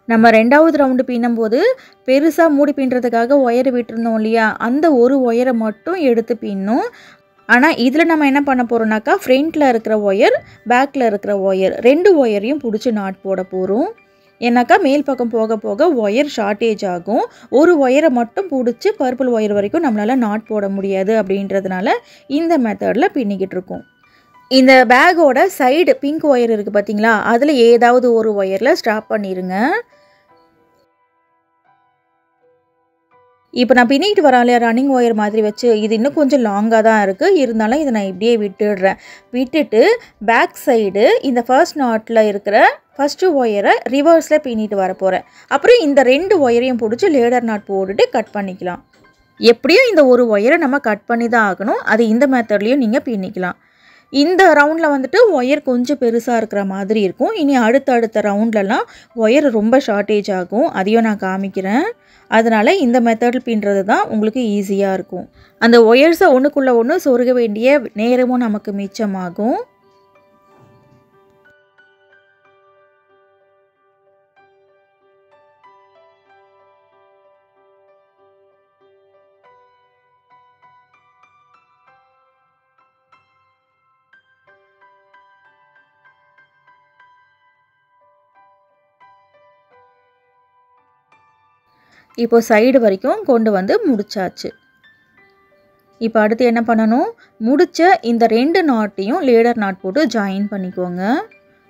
நம்ம 2வது ரவுண்டு பின்னும்போது பெருசாக மூடி பின்னுறதுக்காக ஒயரை விட்டுருந்தோம் இல்லையா, அந்த ஒரு ஒயரை மட்டும் எடுத்து பின்னும். ஆனால் இதில் நம்ம என்ன பண்ண போகிறோம்னாக்கா ஃப்ரண்ட்டில் இருக்கிற ஒயர் பேக்கில் இருக்கிற ஒயர் 2 ஒயரையும் பிடிச்சி நாட் போட போகிறோம். ஏன்னாக்கா மேல் பக்கம் போக போக ஒயர் ஷார்ட்டேஜ் ஆகும். ஒரு ஒயரை மட்டும் பிடிச்சி பர்பிள் ஒயர் வரைக்கும் நம்மளால் நாட் போட முடியாது. அப்படின்றதுனால இந்த மெத்தடில் பின்னிக்கிட்டு இருக்கோம். இந்த பேக்கோட சைடு பிங்க் ஒயர் இருக்குது பார்த்தீங்களா, அதில் ஏதாவது ஒரு ஒயரில் ஸ்டாப் பண்ணிடுங்க. இப்போ நான் பின்னிட்டு வரேன் இல்லையா ரன்னிங் ஒயர் மாதிரி வச்சு, இது இன்னும் கொஞ்சம் லாங்காக தான் இருக்குது. இருந்தாலும் இதை நான் இப்படியே விட்டுடுறேன். விட்டுட்டு பேக் சைடு இந்த ஃபர்ஸ்ட் நாட்டில் இருக்கிற ஃபஸ்ட்டு ஒயரை ரிவர்ஸில் பின்னிட்டு வர போகிறேன். அப்புறம் இந்த 2 ஒயரையும் பிடிச்சி லேடர் நாட் போட்டுட்டு கட் பண்ணிக்கலாம். எப்படியும் இந்த ஒரு ஒயரை நம்ம கட் பண்ணி தான் ஆகணும். அது இந்த மெத்தட்லேயும் நீங்கள் பின்னிக்கலாம். இந்த ரவுண்டில் வந்துட்டு ஒயர் கொஞ்சம் பெருசாக இருக்கிற மாதிரி இருக்கும். இனி அடுத்த ரவுண்ட்லலாம் ஒயர் ரொம்ப ஷார்ட்டேஜ் ஆகும். அதையும் நான் காமிக்கிறேன். அதனால் இந்த மெத்தடில் பின்னுறது தான் உங்களுக்கு ஈஸியாக இருக்கும். அந்த ஒயர்ஸை ஒன்றுக்குள்ளே ஒன்று சொருக வேண்டிய நேரமும் நமக்கு மிச்சமாகும். இப்போ சைடு வரைக்கும் கொண்டு வந்து முடிச்சாச்சு. இப்போ அடுத்து என்ன பண்ணணும், முடிச்ச இந்த 2 நாட்டையும் லேடர் நாட் போட்டு ஜாயின் பண்ணிக்கோங்க.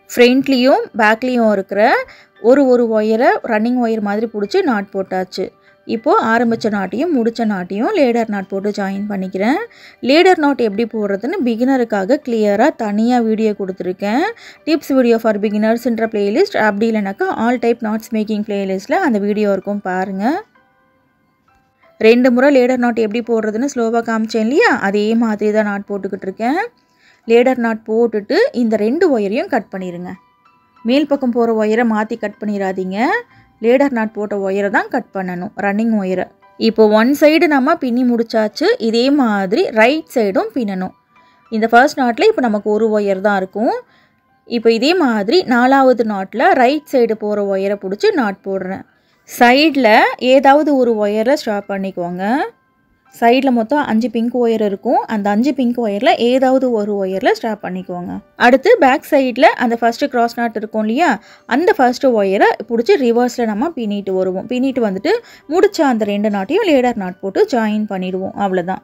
ஃப்ரண்ட்லேயும் பேக்லேயும் இருக்கிற ஒரு ஒயரை ரன்னிங் ஒயர் மாதிரி பிடிச்சி நாட் போட்டாச்சு. இப்போது ஆரம்பித்த நாட்டையும் முடித்த நாட்டையும் லேடர் நாட் போட்டு ஜாயின் பண்ணிக்கிறேன். லேடர் நாட் எப்படி போடுறதுன்னு பிகினருக்காக கிளியராக தனியாக வீடியோ கொடுத்துருக்கேன். டிப்ஸ் வீடியோ ஃபார் பிகினர்ஸ்ன்ற பிளேலிஸ்ட், அப்படி இல்லைனாக்கா ஆல் டைப் நாட்ஸ் மேக்கிங் பிளேலிஸ்ட்டில் அந்த வீடியோ இருக்கும் பாருங்கள். 2 முறை லேடர் நாட் எப்படி போடுறதுன்னு ஸ்லோவாக காமிச்சேன் இல்லையா, அதே மாதிரி தான் நாட் போட்டுக்கிட்டு இருக்கேன். லேடர் நாட் போட்டுட்டு இந்த 2 ஒயரையும் கட் பண்ணிடுங்க. மேல் பக்கம் போகிற ஒயரை மாற்றி கட் பண்ணிடாதீங்க. லேடர் நாட் போட்ட ஒயரை தான் கட் பண்ணணும், ரன்னிங் ஒயரை. இப்போ 1 சைடு நம்ம பின்னி முடிச்சாச்சு. இதே மாதிரி ரைட் சைடும் பின்னணும். இந்த ஃபர்ஸ்ட் நாட்டில் இப்போ நமக்கு ஒரு ஒயர் தான் இருக்கும். இப்போ இதே மாதிரி 4வது நாட்டில் ரைட் சைடு போகிற ஒயரை பிடிச்சி நாட் போடுறேன். சைடில் ஏதாவது ஒரு ஒயரில் ஸ்டாப் பண்ணிக்கோங்க. சைடில் மொத்தம் 5 பிங்க் ஒயர் இருக்கும். அந்த 5 பிங்க் ஒயரில் ஏதாவது ஒரு ஒயரில் ஸ்டாப் பண்ணிக்கோங்க. அடுத்து பேக் சைடில் அந்த ஃபஸ்ட்டு கிராஸ் நாட் இருக்கும் இல்லையா, அந்த ஃபஸ்ட்டு ஒயரை பிடிச்சி ரிவர்ஸில் நம்ம பின்னிட்டு வருவோம். பின்னிட்டு வந்துட்டு முடிச்ச அந்த 2 நாட்டையும் லேடர் நாட் போட்டு ஜாயின் பண்ணிடுவோம். அவ்வளோதான்.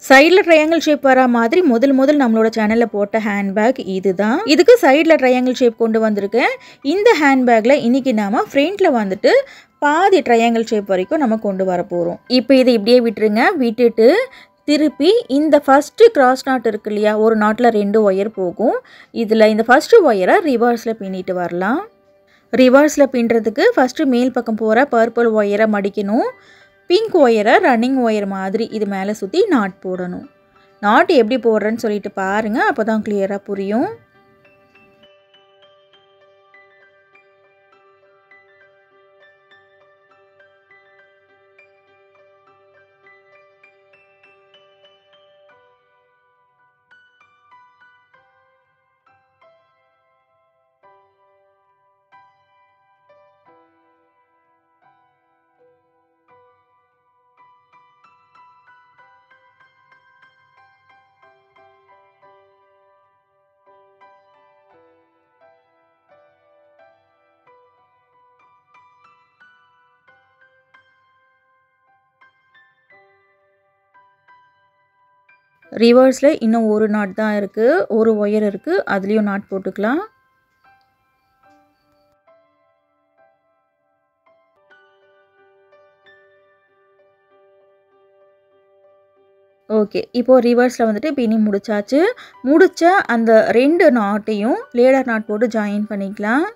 சைடில் ட்ரையாங்கிள் ஷேப் வர மாதிரி முதல் நம்மளோட சேனலில் போட்ட ஹேண்ட்பேக் இது தான். இதுக்கு சைடில் ட்ரையாங்கிள் ஷேப் கொண்டு வந்திருக்கேன். இந்த ஹேண்ட்பேக்கில் இன்றைக்கி நாம் ஃப்ரண்ட்டில் வந்துட்டு பாதி ட்ரையாங்கிள் ஷேப் வரைக்கும் நம்ம கொண்டு வர போகிறோம். இப்போ இதை இப்படியே விட்டுருங்க. விட்டுட்டு திருப்பி இந்த ஃபஸ்ட்டு கிராஸ் நாட் இருக்கு இல்லையா, ஒரு நாட்டில் 2 ஒயர் போகும். இதில் இந்த ஃபஸ்ட்டு ஒயரை ரிவர்ஸில் பின்னிட்டு வரலாம். ரிவர்ஸில் பின்னுறதுக்கு ஃபஸ்ட்டு மேல் பக்கம் போகிற பர்பிள் ஒயரை மடிக்கணும். பிங்க் ஒயரை ரன்னிங் ஒயர் மாதிரி இது மேலே சுற்றி நாட் போடணும். நாட் எப்படி போடுறேன்னு சொல்லிட்டு பாருங்கள், அப்போ தான் கிளியராக புரியும். ரிவர்ஸில் இன்னும் ஒரு நாட் தான் இருக்குது, ஒரு ஒயர் இருக்குது, அதுலேயும் நாட் போட்டுக்கலாம். ஓகே, இப்போது ரிவர்ஸில் வந்துட்டு பின்னி முடிச்சாச்சு. முடித்த அந்த 2 நாட்டையும் லேடர் நாட் போட்டு ஜாயின் பண்ணிக்கலாம்.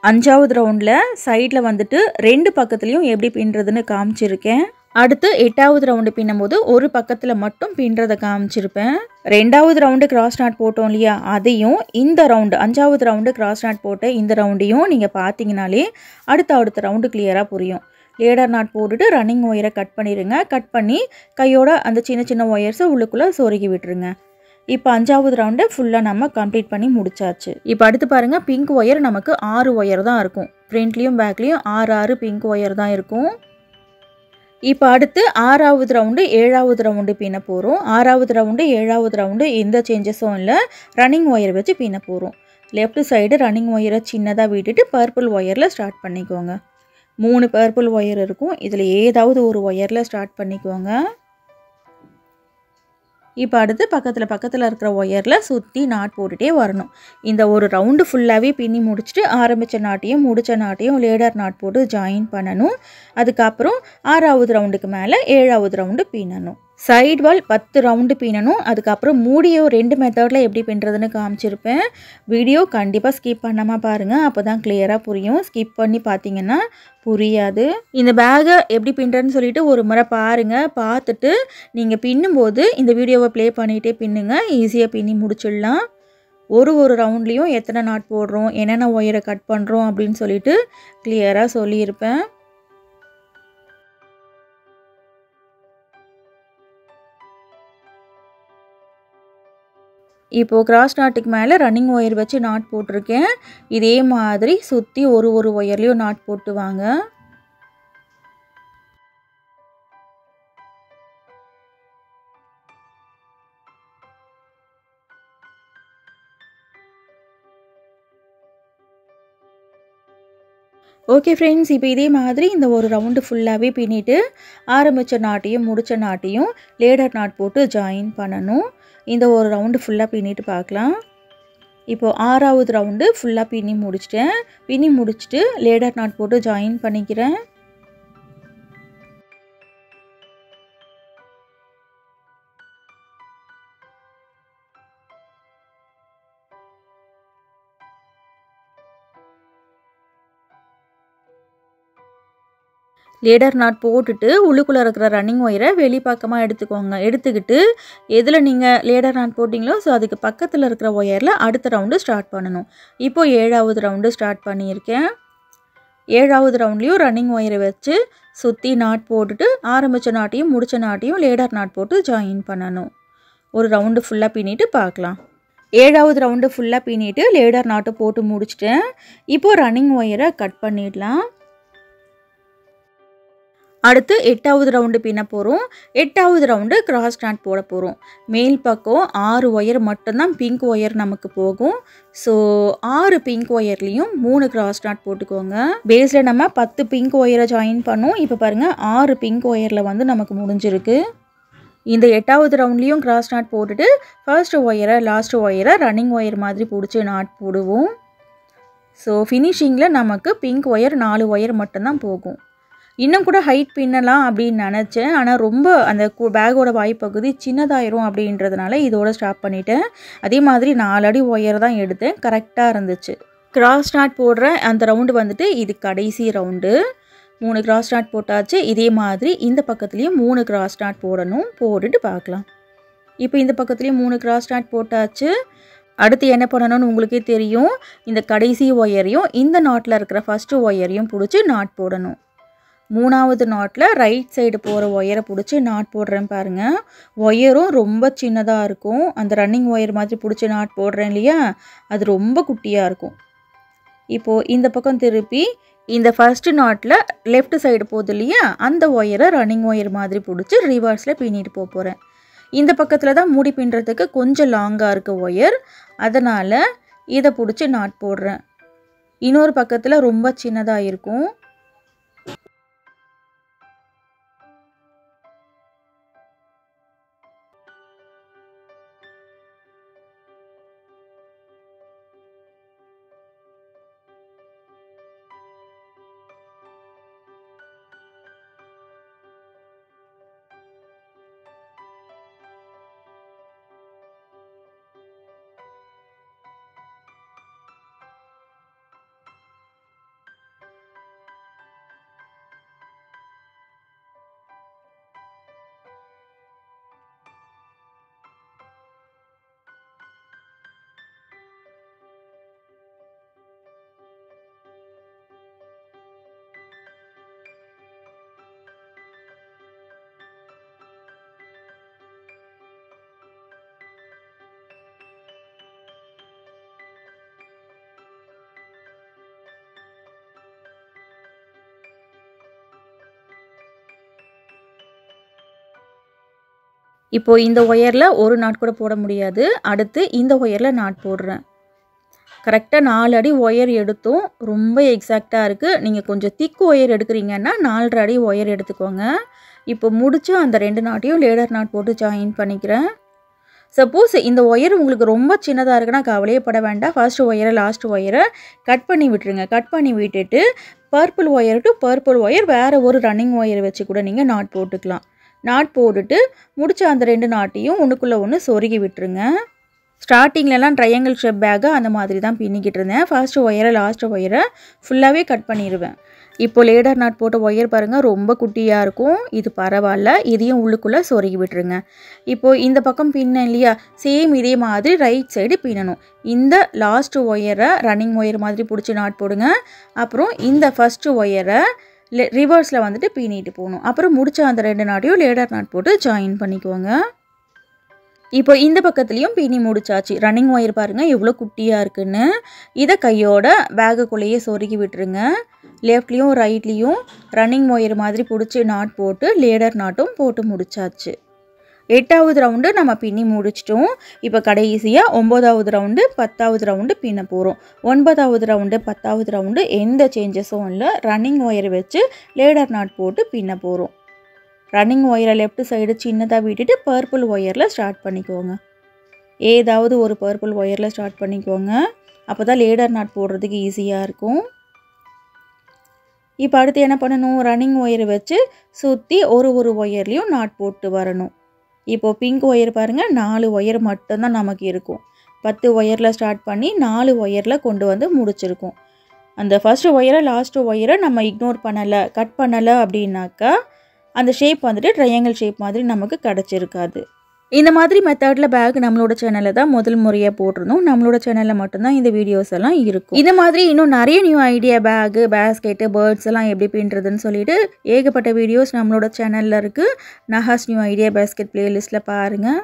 5வது ரவுண்டில் சைடில் வந்துட்டு 2 பக்கத்துலேயும் எப்படி பின்னுறதுன்னு காமிச்சிருக்கேன். அடுத்து 8வது ரவுண்டு பின்னும்போது ஒரு பக்கத்தில் மட்டும் பின்னுறதை காமிச்சிருப்பேன். 2வது ரவுண்டு கிராஸ் நாட் போட்டோம் இல்லையா, அதையும் இந்த ரவுண்டு 5வது ரவுண்டு கிராஸ் நாட் போட்ட இந்த ரவுண்டையும் நீங்கள் பார்த்தீங்கனாலே அடுத்த ரவுண்டு கிளியராக புரியும். லேடர் நாட் போட்டுட்டு ரன்னிங் ஒயரை கட் பண்ணிடுங்க. கட் பண்ணி கையோட அந்த சின்ன ஒயர்ஸை உள்ளுக்குள்ளே சொருகி விட்டுருங்க. இப்போ 5வது ரவுண்டை ஃபுல்லாக நம்ம கம்ப்ளீட் பண்ணி முடிச்சாச்சு. இப்போ அடுத்து பாருங்கள், பிங்க் ஒயர் நமக்கு 6 ஒயர் தான் இருக்கும். ஃப்ரண்ட்லேயும் பேக்லேயும் 6 பிங்க் ஒயர் தான் இருக்கும். இப்போ அடுத்து 6வது ரவுண்டு 7வது ரவுண்டு பின்ன போகிறோம். 6வது ரவுண்டு 7வது ரவுண்டு எந்த சேஞ்சஸும் இல்லை, ரன்னிங் ஒயர் வச்சு பின்ன போகிறோம். லெஃப்ட் சைடு ரன்னிங் ஒயரை சின்னதாக விட்டுட்டு பர்பிள் ஒயரில் ஸ்டார்ட் பண்ணிக்கோங்க. 3 பர்பிள் ஒயர் இருக்கும். இதில் ஏதாவது ஒரு ஒயரில் ஸ்டார்ட் பண்ணிக்கோங்க. இப்போ அடுத்து பக்கத்தில் இருக்கிற ஒயரில் சுற்றி நாட் போட்டுகிட்டே வரணும். இந்த ஒரு ரவுண்டு ஃபுல்லாகவே பின்னி முடிச்சுட்டு ஆரம்பித்த நாட்டையும் முடித்த நாட்டையும் லேடர் நாட் போட்டு ஜாயின் பண்ணணும். அதுக்கப்புறம் 6வது ரவுண்டுக்கு மேலே 7வது ரவுண்டு பின்னணும். சைடு வால் 10 ரவுண்டு பின்னணும். அதுக்கப்புறம் மூடியோ 2 மெத்தடில் எப்படி பின்னுறதுன்னு காமிச்சிருப்பேன். வீடியோ கண்டிப்பாக ஸ்கிப் பண்ணாமல் பாருங்கள், அப்போ தான் கிளியராக புரியும். ஸ்கிப் பண்ணி பார்த்தீங்கன்னா புரியாது. இந்த பேக்கை எப்படி பின்னுறேன்னு சொல்லிட்டு ஒரு முறை பாருங்கள். பார்த்துட்டு நீங்கள் பின்னும்போது இந்த வீடியோவை ப்ளே பண்ணிகிட்டே பின்னுங்க. ஈஸியாக பின்னி முடிச்சிடலாம். ஒரு ரவுண்ட்லேயும் எத்தனை நாட் போடுறோம், என்னென்ன ஒயரை கட் பண்ணுறோம் அப்படின்னு சொல்லிட்டு கிளியராக சொல்லியிருப்பேன். இப்போது கிராஸ் நாட்டுக்கு மேலே ரன்னிங் ஒயர் வச்சு நாட் போட்டிருக்கேன். இதே மாதிரி சுற்றி ஒரு ஒயர்லேயும் நாட் போட்டு வாங்க. ஓகே ஃப்ரெண்ட்ஸ், இப்போ இதே மாதிரி இந்த ஒரு ரவுண்டு ஃபுல்லாகவே பின்னிட்டு ஆரம்பித்த நாட்டையும் முடித்த நாட்டையும் லேடர் நாட் போட்டு ஜாயின் பண்ணணும். இந்த ஒரு ரவுண்டு ஃபுல்லாக பின்னிட்டு பார்க்கலாம். இப்போ 6வது ரவுண்டு ஃபுல்லாக பின்னி முடிச்சிட்டேன். பின்னி முடிச்சுட்டு லேடர் நாட் போட்டு ஜாயின் பண்ணிக்கிறேன். லேடர் நாட் போட்டுட்டு உள்ளுக்குள்ளே இருக்கிற ரன்னிங் ஒயரை வெளிப்பக்கமாக எடுத்துக்கோங்க. எடுத்துக்கிட்டு எதில் நீங்கள் லேடர் நாட் போட்டிங்களோ ஸோ அதுக்கு பக்கத்தில் இருக்கிற ஒயரில் அடுத்த ரவுண்டு ஸ்டார்ட் பண்ணணும். இப்போது 7வது ரவுண்டு ஸ்டார்ட் பண்ணியிருக்கேன். 7வது ரவுண்ட்லேயும் ரன்னிங் ஒயரை வச்சு சுற்றி நாட் போட்டுட்டு ஆரம்பித்த நாட்டையும் முடித்த நாட்டையும் லேடர் நாட் போட்டு ஜாயின் பண்ணணும். ஒரு ரவுண்டு ஃபுல்லாக பின்னிட்டு பார்க்கலாம். 7வது ரவுண்டு ஃபுல்லாக பின்னிட்டு லேடர் நாட்டு போட்டு முடிச்சிட்டேன். இப்போது ரன்னிங் ஒயரை கட் பண்ணிடலாம். அடுத்து 8வது ரவுண்டு பின்ன போகிறோம். 8வது ரவுண்டு கிராஸ் நாட் போட போகிறோம். மேல் பக்கம் 6 ஒயர் மட்டும்தான் பிங்க் ஒயர் நமக்கு போகும். ஸோ 6 பிங்க் ஒயர்லேயும் 3 கிராஸ் நாட் போட்டுக்கோங்க. பேஸில் நம்ம 10 பிங்க் ஒயரை ஜாயின் பண்ணோம். இப்போ பாருங்கள் 6 பிங்க் ஒயரில் வந்து நமக்கு முடிஞ்சிருக்கு. இந்த 8வது ரவுண்ட்லேயும் கிராஸ் நாட் போட்டுட்டு ஃபர்ஸ்ட் ஒயரை லாஸ்ட் ஒயரை ரன்னிங் ஒயர் மாதிரி பிடிச்சி நாட் போடுவோம். ஸோ ஃபினிஷிங்கில் நமக்கு பிங்க் ஒயர் 4 ஒயர் மட்டும்தான் போகும். இன்னும் கூட ஹைட் பின்னலாம் அப்படின்னு நினச்சேன். ஆனால் ரொம்ப அந்த பேக்கோட வாய்ப்பகுதி சின்னதாயிரும் அப்படின்றதுனால இதோட ஸ்டாப் பண்ணிட்டேன். அதே மாதிரி 4 அடி ஒயர் தான் எடுத்தேன். கரெக்டாக இருந்துச்சு. கிராஸ் நாட் போடுற அந்த ரவுண்டு வந்துட்டு இது கடைசி ரவுண்டு. 3 கிராஸ் நாட் போட்டாச்சு. இதே மாதிரி இந்த பக்கத்துலேயும் 3 கிராஸ் நாட் போடணும். போட்டுட்டு பார்க்கலாம். இப்போ இந்த பக்கத்துலேயும் 3 கிராஸ் நாட் போட்டாச்சு. அடுத்து என்ன பண்ணணும்னு உங்களுக்கே தெரியும். இந்த கடைசி ஒயரையும் இந்த நாட்டில் இருக்கிற ஃபஸ்ட்டு ஒயரையும் பிடிச்சி நாட் போடணும். 3வது நாட்டில் ரைட் சைடு போகிற ஒயரை பிடிச்சி நாட் போடுறேன் பாருங்கள். ஒயரும் ரொம்ப சின்னதாக இருக்கும். அந்த ரன்னிங் ஒயர் மாதிரி பிடிச்சி நாட் போடுறேன் இல்லையா, அது ரொம்ப குட்டியாக இருக்கும். இப்போது இந்த பக்கம் திருப்பி இந்த ஃபஸ்ட்டு நாட்டில் லெஃப்ட் சைடு போகுது இல்லையா, அந்த ஒயரை ரன்னிங் ஒயர் மாதிரி பிடிச்சி ரிவர்ஸில் பின்னிட்டு போகிறேன். இந்த பக்கத்தில் தான் மூடி பின்னுறதுக்கு கொஞ்சம் லாங்காக இருக்க ஒயர், அதனால் இதை பிடிச்சி நாட் போடுறேன். இன்னொரு பக்கத்தில் ரொம்ப சின்னதாக இருக்கும். இப்போது இந்த ஒயரில் ஒரு நாட் கூட போட முடியாது. அடுத்து இந்த ஒயரில் நாட் போடுறேன். கரெக்டாக 4 அடி ஒயர் எடுத்தோம். ரொம்ப எக்ஸாக்டாக இருக்குது. நீங்கள் கொஞ்சம் திக்கு ஒயர் எடுக்கிறீங்கன்னா 4.5 அடி ஒயர் எடுத்துக்கோங்க. இப்போ முடிச்சு அந்த 2 நாட்டையும் லேடர் நாட் போட்டு ஜாயின் பண்ணிக்கிறேன். சப்போஸ் இந்த ஒயர் உங்களுக்கு ரொம்ப சின்னதாக இருக்குன்னா கவலையே பட வேண்டாம். ஃபர்ஸ்ட் ஒயரை லாஸ்ட் ஒயரை கட் பண்ணி விட்டுருங்க. கட் பண்ணி விட்டுட்டு purple wire to purple wire வேறு ஒரு ரன்னிங் ஒயர் வச்சு கூட நீங்கள் நாட் போட்டுக்கலாம். நாட் போட்டுட்டு முடிச்ச அந்த 2 நாட்டையும் ஒன்றுக்குள்ளே ஒன்று சொருகி விட்டுருங்க. ஸ்டார்டிங்லலாம் ட்ரையாங்கிள் ஷேப் பேக்கை அந்த மாதிரி தான் பின்னிக்கிட்டு இருந்தேன். ஃபர்ஸ்ட் ஒயரை லாஸ்ட் ஒயரை ஃபுல்லாகவே கட் பண்ணிடுவேன். இப்போ லேடர் நாட் போட்ட ஒயர் பாருங்கள் ரொம்ப குட்டியாக இருக்கும். இது பரவாயில்ல, இதையும் உள்ளுக்குள்ளே சொருகி விட்டுருங்க. இப்போது இந்த பக்கம் பின்ன இல்லையா, சேம் இதே மாதிரி ரைட் சைடு பின்னணும். இந்த லாஸ்ட் ஒயரை ரன்னிங் ஒயர் மாதிரி பிடிச்சி நாட் போடுங்க. அப்புறம் இந்த ஃபஸ்ட்டு ஒயரை ரிவர்ஸில் வந்துட்டு பின்னிட்டு போகணும். அப்புறம் முடிச்ச அந்த 2 நாட்டையும் லேடர் நாட் போட்டு ஜாயின் பண்ணிக்குவோங்க. இப்போ இந்த பக்கத்துலேயும் பின்னி முடிச்சாச்சு. ரன்னிங் ஒயர் பாருங்கள் எவ்வளோ குட்டியாக இருக்குன்னு. இதை கையோட பேகுக்குள்ளேயே சொருகி விட்டுருங்க. லெஃப்ட்லேயும் ரைட்லேயும் ரன்னிங் ஒயர் மாதிரி பிடிச்சி நாட் போட்டு லேடர் நாட்டும் போட்டு முடிச்சாச்சு. 8வது ரவுண்டு நம்ம பின்னி முடிச்சிட்டோம். இப்போ கடைசியாக 9வது ரவுண்டு 10வது ரவுண்டு பின்ன போகிறோம். 9வது ரவுண்டு 10வது ரவுண்டு எந்த சேஞ்சஸும் இல்லை. ரன்னிங் ஒயர் வச்சு லேடர் நாட் போட்டு பின்ன போகிறோம். ரன்னிங் ஒயரை லெஃப்ட் சைடு சின்னதாக விட்டுட்டு பர்பிள் ஒயரில் ஸ்டார்ட் பண்ணிக்கோங்க. ஏதாவது ஒரு பர்பிள் ஒயரில் ஸ்டார்ட் பண்ணிக்கோங்க. அப்போ தான் லேடர் நாட் போடுறதுக்கு ஈஸியாக இருக்கும். இப்போ அடுத்து என்ன பண்ணணும், ரன்னிங் ஒயரை வச்சு சுற்றி ஒரு ஒயர்லேயும் நாட் போட்டு வரணும். இப்போது பிங்க் ஒயர் பாருங்கள், 4 ஒயர் மட்டும்தான் நமக்கு இருக்கும். 10 ஒயரில் ஸ்டார்ட் பண்ணி 4 ஒயரில் கொண்டு வந்து முடிச்சிருக்கோம். அந்த ஃபர்ஸ்ட் ஒயரை லாஸ்ட் ஒயரை நம்ம இக்னோர் பண்ணலை, கட் பண்ணலை அப்படின்னாக்கா அந்த ஷேப் வந்துட்டு ட்ரையாங்கிள் ஷேப் மாதிரி நமக்கு கிடச்சிருக்காது. இந்த மாதிரி மெத்தடில் பேக் நம்மளோட சேனலில் தான் முதல் முறையாக போட்டிருந்தோம். நம்மளோட சேனலில் மட்டும்தான் இந்த வீடியோஸ் எல்லாம் இருக்கும். இந்த மாதிரி இன்னும் நிறைய new idea bag, basket, birds எல்லாம் எப்படி பின்னுறதுன்னு சொல்லிட்டு ஏகப்பட்ட வீடியோஸ் நம்மளோட சேனலில் இருக்குது. நஹாஸ் நியூ ஐடியா பேஸ்கெட் பிளேலிஸ்ட்டில் பாருங்கள்.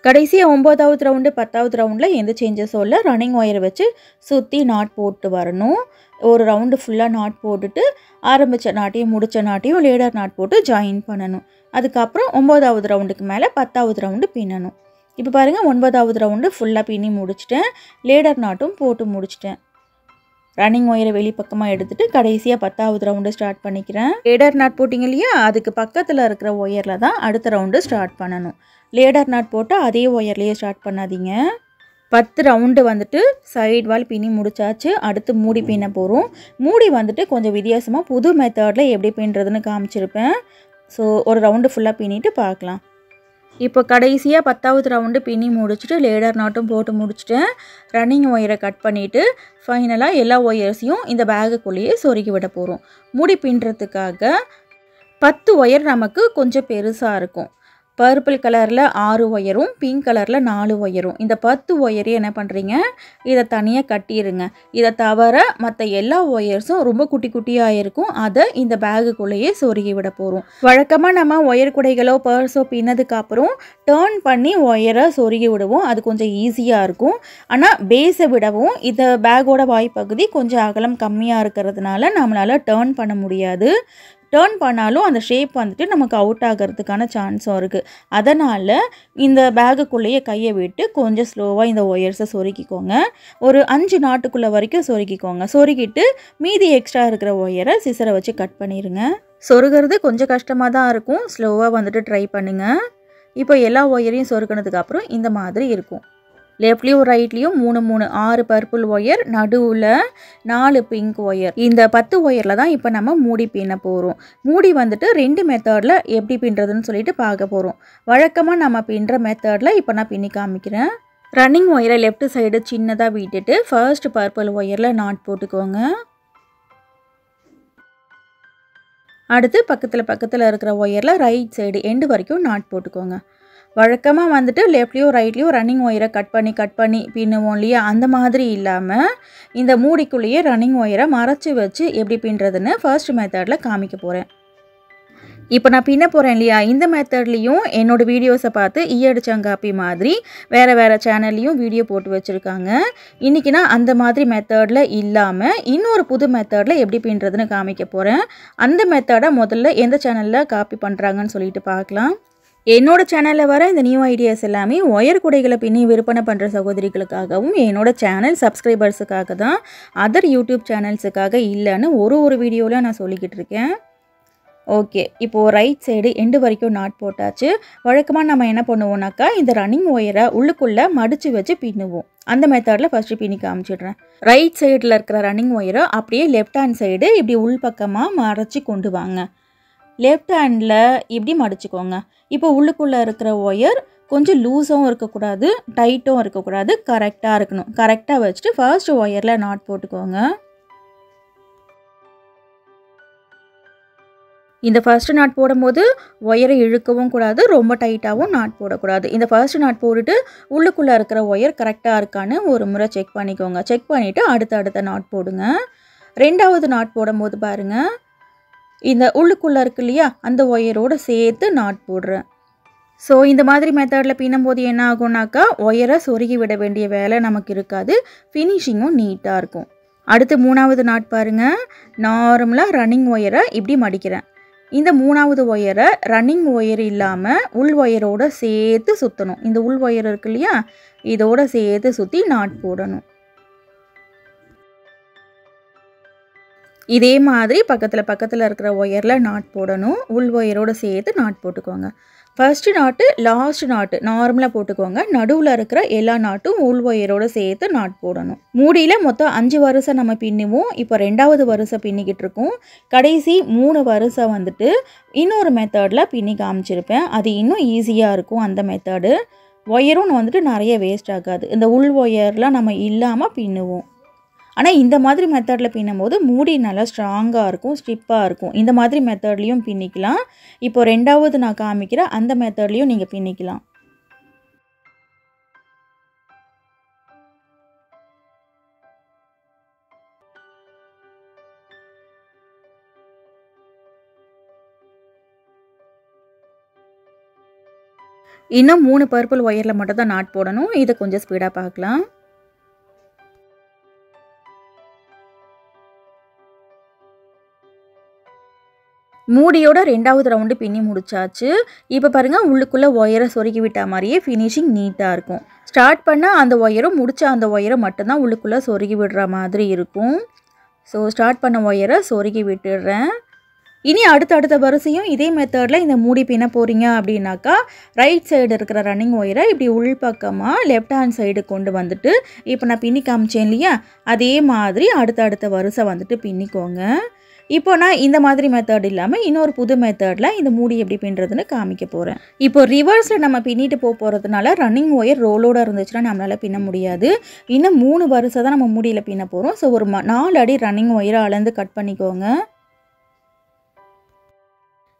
கடைசியாக 9வது ரவுண்டு 10வது ரவுண்டில் எந்த சேஞ்சஸும் இல்லை. ரன்னிங் ஒயரை வச்சு சுற்றி நாட் போட்டு வரணும். ஒரு ரவுண்டு ஃபுல்லாக நாட் போட்டுட்டு ஆரம்பித்த நாட்டையும் முடித்த நாட்டையும் லேடர் நாட் போட்டு ஜாயின் பண்ணணும். அதுக்கப்புறம் 9வது ரவுண்டுக்கு மேலே 10வது ரவுண்டு பின்னணும். இப்போ பாருங்கள், 9வது ரவுண்டு ஃபுல்லாக பின்னி முடிச்சிட்டேன். லேடர் நாட்டும் போட்டு முடிச்சிட்டேன். ரன்னிங் ஒயரை வெளிப்பக்கமாக எடுத்துகிட்டு கடைசியாக 10வது ரவுண்டு ஸ்டார்ட் பண்ணிக்கிறேன். லேடர் நாட் போட்டிங்க இல்லையா, அதுக்கு பக்கத்தில் இருக்கிற ஒயரில் தான் அடுத்த ரவுண்டு ஸ்டார்ட் பண்ணணும். லேடர் நாட் போட்டால் அதே ஒயர்லேயே ஸ்டார்ட் பண்ணாதீங்க. 10 ரவுண்டு வந்துட்டு சைடு வால் பின்னி முடிச்சாச்சு. அடுத்து மூடி பின்ன போகிறோம். மூடி வந்துட்டு கொஞ்சம் வித்தியாசமாக புது மெத்தடில் எப்படி பின்னுறதுன்னு காமிச்சிருப்பேன். ஸோ ஒரு ரவுண்டு ஃபுல்லாக பின்னிட்டு பார்க்கலாம். இப்போ கடைசியாக 10வது ரவுண்டு பின்னி முடிச்சுட்டு லேடர் நாட்டும் போட்டு முடிச்சுட்டேன். ரன்னிங் ஒயரை கட் பண்ணிவிட்டு ஃபைனலாக எல்லா ஒயர்ஸையும் இந்த பேகுக்குள்ளேயே சொருகி விட போகிறோம். மூடி பின்னுறதுக்காக 10 ஒயர் நமக்கு கொஞ்சம் பெருசாக இருக்கும். பர்பிள் கலரில் 6 ஒயரும் பிங்க் கலரில் 4 ஒயரும். இந்த 10 ஒயரையும் என்ன பண்ணுறீங்க, இதை தனியாக கட்டிடுங்க. இதை தவிர மற்ற எல்லா ஒயர்ஸும் ரொம்ப குட்டி குட்டியாக இருக்கும். அதை இந்த பேகுக்குள்ளேயே சொருகி விட போகிறோம். வழக்கமாக நம்ம ஒயர் குடைகளோ பர்ஸோ பின்னதுக்கப்புறம் டேர்ன் பண்ணி ஒயரை சொருகி விடுவோம். அது கொஞ்சம் ஈஸியாக இருக்கும். ஆனால் பேஸை விடவும் இந்த பேக்கோட வாய்ப்பகுதி கொஞ்சம் அகலம் கம்மியாக இருக்கிறதுனால நம்மளால் டேர்ன் பண்ண முடியாது. டேர்ன் பண்ணாலும் அந்த ஷேப் வந்துட்டு நமக்கு அவுட் ஆகிறதுக்கான சான்ஸும் இருக்குது. அதனால் இந்த பேகுக்குள்ளேயே கையை விட்டு கொஞ்சம் ஸ்லோவாக இந்த ஒயர்ஸை சொருக்கிக்கோங்க. ஒரு 5 நாட்டுக்குள்ளே வரைக்கும் சொருக்கிக்கோங்க. சொருக்கிட்டு மீதி எக்ஸ்ட்ரா இருக்கிற ஒயரை சிசரை வச்சு கட் பண்ணிடுங்க. சொருகிறது கொஞ்சம் கஷ்டமாக தான் இருக்கும். ஸ்லோவாக வந்துட்டு ட்ரை பண்ணுங்கள். இப்போ எல்லா ஒயரையும் சொருக்கினதுக்கப்புறம் இந்த மாதிரி இருக்கும். லெஃப்ட்லேயும் ரைட்லேயும் 3 6 பர்பிள் ஒயர், நடுவில் 4 பிங்க் ஒயர். இந்த 10 ஒயரில் தான் இப்போ நம்ம மூடி பின்ன போகிறோம். மூடி வந்துட்டு 2 மெத்தடில் எப்படி பின்னுறதுன்னு சொல்லிட்டு பார்க்க போகிறோம். வழக்கமாக நம்ம பின்னுற மெத்தடில் இப்போ நான் பின்னி காமிக்கிறேன். ரன்னிங் ஒயரை லெஃப்ட் சைடு சின்னதாக விட்டுட்டு ஃபர்ஸ்ட் பர்பிள் ஒயரில் நாட் போட்டுக்கோங்க. அடுத்து பக்கத்தில் இருக்கிற ஒயரில் ரைட் சைடு எண்டு வரைக்கும் நாட் போட்டுக்கோங்க. வழக்கமாக வந்துட்டு லெஃப்ட்லேயும் ரைட்லேயும் ரன்னிங் ஒயரை கட் பண்ணி பின்னுவோம் இல்லையா, அந்த மாதிரி இல்லாமல் இந்த மூடிக்குள்ளேயே ரன்னிங் ஒயரை மறைச்சி வச்சு எப்படி பின்னுறதுன்னு ஃபர்ஸ்ட் மெத்தடில் காமிக்க போகிறேன். இப்போ நான் பின்ன போகிறேன் இல்லையா, இந்த மெத்தட்லேயும் என்னோடய வீடியோஸை பார்த்து ஈயடிச்சங்காப்பி மாதிரி வேறு சேனல்லையும் வீடியோ போட்டு வச்சுருக்காங்க. இன்றைக்கி நான் அந்த மாதிரி மெத்தடில் இல்லாமல் இன்னொரு புது மெத்தடில் எப்படி பின்னுறதுன்னு காமிக்க போகிறேன். அந்த மெத்தடை முதல்ல எந்த சேனலில் காப்பி பண்ணுறாங்கன்னு சொல்லிட்டு பார்க்கலாம். என்னோட சேனலில் வர இந்த நியூ ஐடியாஸ் எல்லாமே ஒயர் குடைகளை பின்னி விற்பனை பண்ணுற சகோதரிகளுக்காகவும் என்னோட சேனல் சப்ஸ்கிரைபர்ஸுக்காக தான், அதர் யூடியூப் சேனல்ஸுக்காக இல்லைன்னு ஒரு வீடியோவில் நான் சொல்லிக்கிட்டு இருக்கேன். ஓகே, இப்போது ரைட் சைடு எண்டு வரைக்கும் நாட் போட்டாச்சு. வழக்கமாக நம்ம என்ன பண்ணுவோம்னாக்கா இந்த ரன்னிங் ஒயரை உள்ளுக்குள்ளே மடித்து வச்சு பின்னுவோம். அந்த மெத்தடில் ஃபஸ்ட்டு பின்னி காமிச்சிடுறேன். ரைட் சைடில் இருக்கிற ரன்னிங் ஒயரை அப்படியே லெஃப்ட் ஹேண்ட் சைடு இப்படி உள்பக்கமாக மறைச்சி கொண்டு வாங்க. லெஃப்ட் ஹேண்டில் இப்படி மடிச்சுக்கோங்க. இப்போ உள்ளுக்குள்ளே இருக்கிற ஒயர் கொஞ்சம் லூஸும் இருக்கக்கூடாது, டைட்டும் இருக்கக்கூடாது, கரெக்டாக இருக்கணும். கரெக்டாக வச்சுட்டு ஃபர்ஸ்ட் ஒயரில் நாட் போட்டுக்கோங்க. இந்த ஃபர்ஸ்ட் நாட் போடும்போது ஒயரை இழுக்கவும் கூடாது, ரொம்ப டைட்டாகவும் நாட் போடக்கூடாது. இந்த ஃபர்ஸ்ட் நாட் போட்டுட்டு உள்ளுக்குள்ளே இருக்கிற ஒயர் கரெக்டாக இருக்கான்னு ஒரு முறை செக் பண்ணிக்கோங்க. செக் பண்ணிவிட்டு அடுத்த நாட் போடுங்க. ரெண்டாவது நாட் போடும்போது பாருங்கள், இந்த உள்ளுக்குள்ளே இருக்கு இல்லையா, அந்த ஒயரோடு சேர்த்து நாட் போடுறேன். ஸோ இந்த மாதிரி மெத்தடில் பின்னும்போது என்ன ஆகும்னாக்கா ஒயரை சொருகி விட வேண்டிய வேலை நமக்கு இருக்காது, ஃபினிஷிங்கும் நீட்டாக இருக்கும். அடுத்து 3வது நாட் பாருங்கள், நார்மலாக ரன்னிங் ஒயரை இப்படி மடிக்கிறேன். இந்த 3வது ஒயரை ரன்னிங் ஒயர் இல்லாமல் உள் ஒயரோடு சேர்த்து சுற்றணும். இந்த உள் ஒயர் இருக்கு இல்லையா, இதோடு சேர்த்து சுற்றி நாட் போடணும். இதே மாதிரி பக்கத்தில் இருக்கிற ஒயரில் நாட் போடணும். உள் ஒயரோடு சேர்த்து நாட் போட்டுக்கோங்க. ஃபர்ஸ்ட் நாட்டு லாஸ்ட் நாட்டு நார்மலாக போட்டுக்கோங்க. நடுவில் இருக்கிற எல்லா நாட்டும் உள் ஒயரோடு சேர்த்து நாட் போடணும். மூடியில் மொத்தம் 5 வரிசை நம்ம பின்னுவோம். இப்போ 2வது வரிசை பின்னிக்கிட்டு இருக்கோம். கடைசி 3 வரிசை வந்துட்டு இன்னொரு மெத்தடில் பின்னி காமிச்சிருப்பேன். அது இன்னும் ஈஸியாக இருக்கும் அந்த மெத்தடு. ஒயரும் வந்துட்டு நிறைய வேஸ்ட் ஆகாது. இந்த உள் ஒயர்லாம் நம்ம இல்லாமல் பின்னுவோம். ஆனால் இந்த மாதிரி மெத்தடில் பின்னும் போது மூடி நல்லா ஸ்ட்ராங்காக இருக்கும், ஸ்டிப்பாக இருக்கும். இந்த மாதிரி மெத்தட்லேயும் பின்னிக்கலாம். இப்போ 2வது நான் காமிக்கிற அந்த மெத்தட்லேயும் நீங்கள் பின்னிக்கலாம். இன்னும் 3 பர்பிள் ஒயரில் மட்டும் தான் நாட் போடணும். இதை கொஞ்சம் ஸ்பீடாக பார்க்கலாம். மூடியோட 2வது ரவுண்டு பின்னி முடிச்சாச்சு. இப்போ பாருங்கள், உள்ளுக்குள்ளே ஒயரை சொருகி விட்ட மாதிரியே ஃபினிஷிங் நீட்டாக இருக்கும். ஸ்டார்ட் பண்ண அந்த ஒயரும் முடிச்ச அந்த ஒயரை மட்டும்தான் உள்ளுக்குள்ளே சொருகி விடுற மாதிரி இருக்கும். ஸோ ஸ்டார்ட் பண்ண ஒயரை சொருகி விட்டுடுறேன். இனி அடுத்த வரிசையும் இதே மெத்தடில் இந்த மூடி பின்ன போகிறீங்க அப்படின்னாக்கா, ரைட் சைடு இருக்கிற ரன்னிங் ஒயரை இப்படி உள்பக்கமாக லெஃப்ட் ஹேண்ட் சைடு கொண்டு வந்துட்டு, இப்போ நான் பின்னி காமிச்சேன் இல்லையா, அதே மாதிரி அடுத்த வரிசை வந்துட்டு பின்னிக்கோங்க. இப்போ நான் இந்த மாதிரி மெத்தட் இல்லாமல் இன்னொரு புது மெத்தடில் இந்த மூடி எப்படி பின்னுறதுன்னு காமிக்க போகிறேன். இப்போ ரிவர்ஸில் நம்ம பின்னிட்டு போகிறதுனால ரன்னிங் ஒயர் ரோலோடு இருந்துச்சுன்னா நம்மளால் பின்ன முடியாது. இன்னும் 3 வரிசை தான் நம்ம மூடியில் பின்ன போகிறோம். ஸோ ஒரு 4 அடி ரன்னிங் ஒயரை அளந்து கட் பண்ணிக்கோங்க.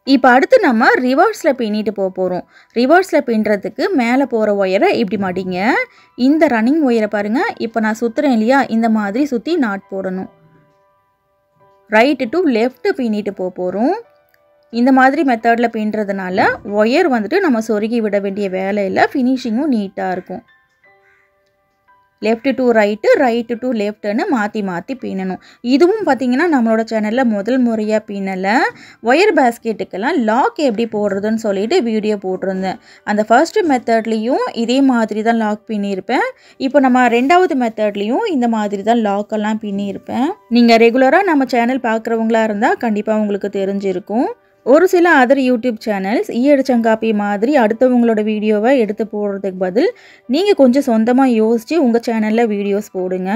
இப்போ அடுத்து நம்ம ரிவர்ஸில் பின்னிட்டு போகிறோம். ரிவர்ஸில் பின்னுறதுக்கு மேலே போகிற ஒயரை இப்படி மடிங்க. இந்த ரன்னிங் ஒயரை பாருங்கள், இப்போ நான் சுற்றுறேன் இல்லையா, இந்த மாதிரி சுற்றி நாட் போடணும். ரைட்டு டு லெஃப்ட் பின்னிட்டு போகிறோம். இந்த மாதிரி மெத்தடில் பின்னுறதுனால ஒயர் வந்துட்டு நம்ம சொருகி விட வேண்டிய வேலை இல்லை, ஃபினிஷிங்கும் நீட்டாக இருக்கும். Left to right, right to லெஃப்ட்டுன்னு மாற்றி பின்னணும். இதுவும் பார்த்திங்கன்னா நம்மளோட சேனலில் முதல் முறையாக பின்னலை. ஒயர் பேஸ்கெட்டுக்கெல்லாம் லாக் எப்படி போடுறதுன்னு சொல்லிட்டு வீடியோ போட்டிருந்தேன். அந்த ஃபர்ஸ்ட் மெத்தட்லேயும் இதே மாதிரி தான் லாக் பின்னியிருப்பேன். இப்போ நம்ம 2வது மெத்தட்லேயும் இந்த மாதிரி தான் லாக்கெல்லாம் பின்னியிருப்பேன். நீங்கள் ரெகுலராக நம்ம சேனல் பார்க்குறவங்களா இருந்தால் கண்டிப்பாக உங்களுக்கு தெரிஞ்சிருக்கும். ஒரு சில அதர் யூடியூப் சேனல்ஸ் ஈயடிச்சங்காப்பி மாதிரி அடுத்தவங்களோட வீடியோவை எடுத்து போடுறதுக்கு பதில் நீங்கள் கொஞ்சம் சொந்தமாக யோசித்து உங்கள் சேனலில் வீடியோஸ் போடுங்க.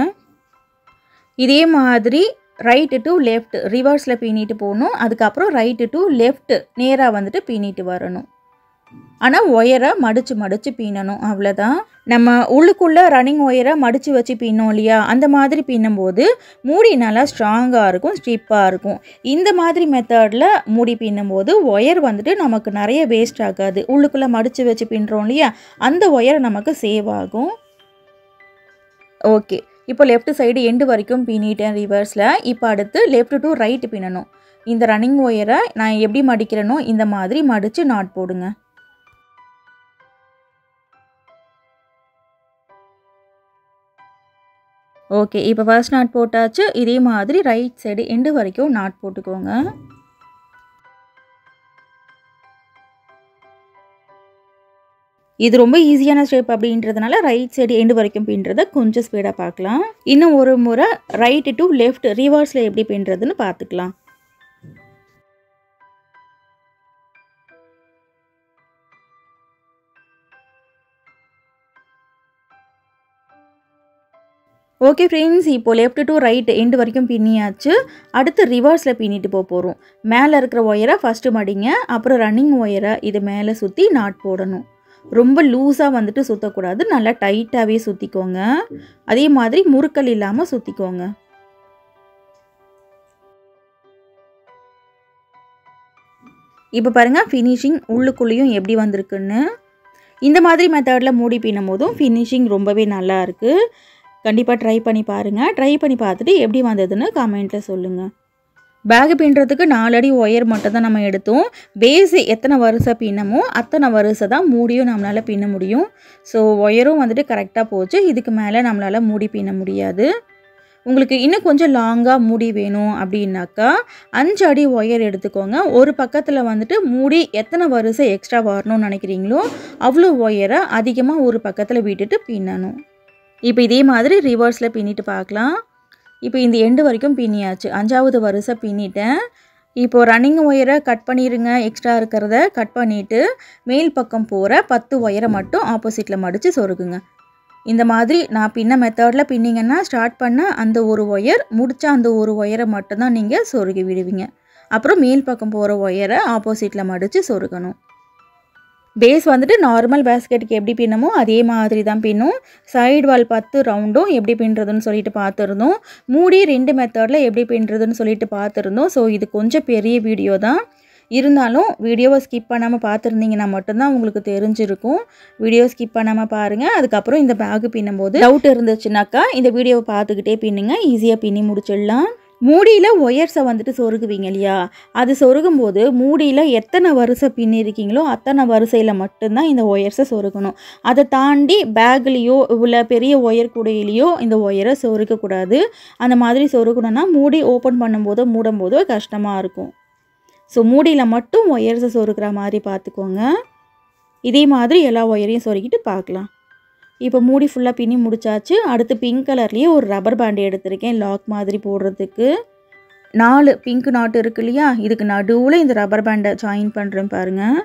இதே மாதிரி ரைட்டு டு லெஃப்ட் ரிவர்ஸில் பின்னிட்டு போகணும். அதுக்கப்புறம் ரைட்டு டு லெஃப்ட் நேராக வந்துட்டு பின்னிட்டு வரணும். ஆனால் ஒயரை மடித்து பின்னணும், அவ்வளோதான். நம்ம உள்ளுக்குள்ளே ரன்னிங் ஒயரை மடித்து வச்சு பின்னோம் இல்லையா, அந்த மாதிரி பின்னும்போது மூடி நல்லா ஸ்ட்ராங்காக இருக்கும், ஸ்டிப்பாக இருக்கும். இந்த மாதிரி மெத்தடில் மூடி பின்னும்போது ஒயர் வந்துட்டு நமக்கு நிறைய வேஸ்ட் ஆகாது. உள்ளுக்குள்ளே மடித்து வச்சு பின்னுறோம் இல்லையா, அந்த ஒயர் நமக்கு சேவ் ஆகும். ஓகே, இப்போ லெஃப்ட் சைடு எண்டு வரைக்கும் பின்னிட்டேன் ரிவர்ஸில். இப்போ அடுத்து லெஃப்ட் டு ரைட்டு பின்னணும். இந்த ரன்னிங் ஒயரை நான் எப்படி மடிக்கிறேனோ இந்த மாதிரி மடித்து நாட் போடுங்க. ஓகே, இப்போ ஃபர்ஸ்ட் நாட் போட்டாச்சு. இதே மாதிரி ரைட் சைடு எண்டு வரைக்கும் நாட் போட்டுக்கோங்க. இது ரொம்ப ஈஸியான ஸ்டெப் அப்படின்றதுனால ரைட் சைடு எண்டு வரைக்கும் பின்னுறதை கொஞ்சம் ஸ்பீடாக பார்க்கலாம். இன்னும் ஒரு முறை ரைட்டு டு லெஃப்ட் ரிவர்ஸில் எப்படி பின்னுறதுன்னு பார்த்துக்கலாம். ஓகே ஃப்ரெண்ட்ஸ், இப்போ லெஃப்ட் டு ரைட் எண்டு வரைக்கும் பின்னியாச்சு. அடுத்து ரிவர்ஸில் பின்னிட்டு போகிறோம். மேலே இருக்கிற ஒயரை ஃபஸ்ட்டு மடிங்க. அப்புறம் ரன்னிங் ஒயரை இது மேலே சுற்றி நாட் போடணும். ரொம்ப லூஸாக வந்துட்டு சுற்றக்கூடாது, நல்லா டைட்டாகவே சுற்றிக்கோங்க. அதே மாதிரி முறுக்கல் இல்லாமல் சுற்றிக்கோங்க. இப்போ பாருங்கள் ஃபினிஷிங் உள்ளுக்குள்ளேயும் எப்படி வந்திருக்குன்னு. இந்த மாதிரி மெத்தடில் மூடி பின்னும் போதும் ஃபினிஷிங் ரொம்பவே நல்லா இருக்குது. கண்டிப்பாக ட்ரை பண்ணி பாருங்கள். ட்ரை பண்ணி பார்த்துட்டு எப்படி வந்ததுன்னு கமெண்ட்டில் சொல்லுங்கள். பேக் பின்னுறதுக்கு 4 அடி ஒயர் மட்டும் தான் நம்ம எடுத்தோம். பேஸு எத்தனை வரிசை பின்னமோ அத்தனை வரிசை தான் மூடியும் நம்மளால் பின்ன முடியும். ஸோ ஒயரும் வந்துட்டு கரெக்டாக போச்சு. இதுக்கு மேலே நம்மளால் மூடி பின்ன முடியாது. உங்களுக்கு இன்னும் கொஞ்சம் லாங்காக மூடி வேணும் அப்படின்னாக்கா 5 அடி ஒயர் எடுத்துக்கோங்க. ஒரு பக்கத்தில் வந்துட்டு மூடி எத்தனை வரிசை எக்ஸ்ட்ரா வரணும்னு நினைக்கிறீங்களோ அவ்வளோ ஒயரை அதிகமாக ஒரு பக்கத்தில் விட்டுட்டு பின்னணும். இப்போ இதே மாதிரி ரிவர்ஸில் பின்னிட்டு பார்க்கலாம். இப்போ இந்த எண்டு வரைக்கும் பின்னியாச்சு. 5வது வரிசை பின்னிட்டேன். இப்போ ரன்னிங் ஒயரை கட் பண்ணிடுங்க. எக்ஸ்ட்ரா இருக்கிறத கட் பண்ணிவிட்டு மேல் பக்கம் போகிற 10 ஒயரை மட்டும் ஆப்போசிட்டில் மடித்து சொருகுங்க. இந்த மாதிரி நான் பின்ன மெத்தடில் பின்னிங்கன்னா ஸ்டார்ட் பண்ண அந்த ஒரு ஒயர் முடித்த அந்த ஒரு ஒயரை மட்டும்தான் நீங்கள் சொருகி விடுவீங்க. அப்புறம் மேல் பக்கம் போகிற ஒயரை ஆப்போசிட்டில் மடித்து சொருகணும். பேஸ் வந்துட்டு நார்மல் பேஸ்கெட்டுக்கு எப்படி பின்னமோ அதே மாதிரி தான் பின்னும். சைடு வால் 10 ரவுண்டும் எப்படி பின்னுறதுன்னு சொல்லிட்டு பார்த்துருந்தோம். மூடி 2 மெத்தடில் எப்படி பின்னுறதுன்னு சொல்லிட்டு பார்த்துருந்தோம். ஸோ இது கொஞ்சம் பெரிய வீடியோ தான். இருந்தாலும் வீடியோவை ஸ்கிப் பண்ணாமல் பார்த்துருந்தீங்கன்னா மட்டும்தான் உங்களுக்கு தெரிஞ்சிருக்கும். வீடியோ ஸ்கிப் பண்ணாமல் பாருங்கள். அதுக்கப்புறம் இந்த பேக்கு பின்னும்போது டவுட் இருந்துச்சுனாக்கா இந்த வீடியோவை பார்த்துக்கிட்டே பின்னுங்க. ஈஸியாக பின்னி முடிச்சிடலாம். மூடியில் ஒயர்ஸை வந்துட்டு சொருகுவீங்க இல்லையா, அது சொருகும்போது மூடியில் எத்தனை வரிசை பின்னிருக்கீங்களோ அத்தனை வரிசையில் மட்டும்தான் இந்த ஒயர்ஸை சொருகணும். அதை தாண்டி பேக்லேயோ இல்லை பெரிய ஒயர் கூடையிலையோ இந்த ஒயரை சொருகக்கூடாது. அந்த மாதிரி சொருகணுன்னா மூடி ஓப்பன் பண்ணும்போதோ மூடும்போதோ கஷ்டமாக இருக்கும். ஸோ மூடியில் மட்டும் ஒயர்ஸை சொருகிற மாதிரி பார்த்துக்கோங்க. இதே மாதிரி எல்லா ஒயரையும் சொருகிட்டு பார்க்கலாம். இப்போ மூடி ஃபுல்லாக பின்னி முடிச்சாச்சு. அடுத்து பிங்க் கலர்லேயே ஒரு ரப்பர் பேண்ட் எடுத்திருக்கேன் லாக் மாதிரி போடுறதுக்கு. 4 பிங்க் நாட் இருக்கு இல்லையா, இதுக்கு நடுவில் இந்த ரப்பர் பேண்டை ஜாயின் பண்ணுறேன் பாருங்கள்.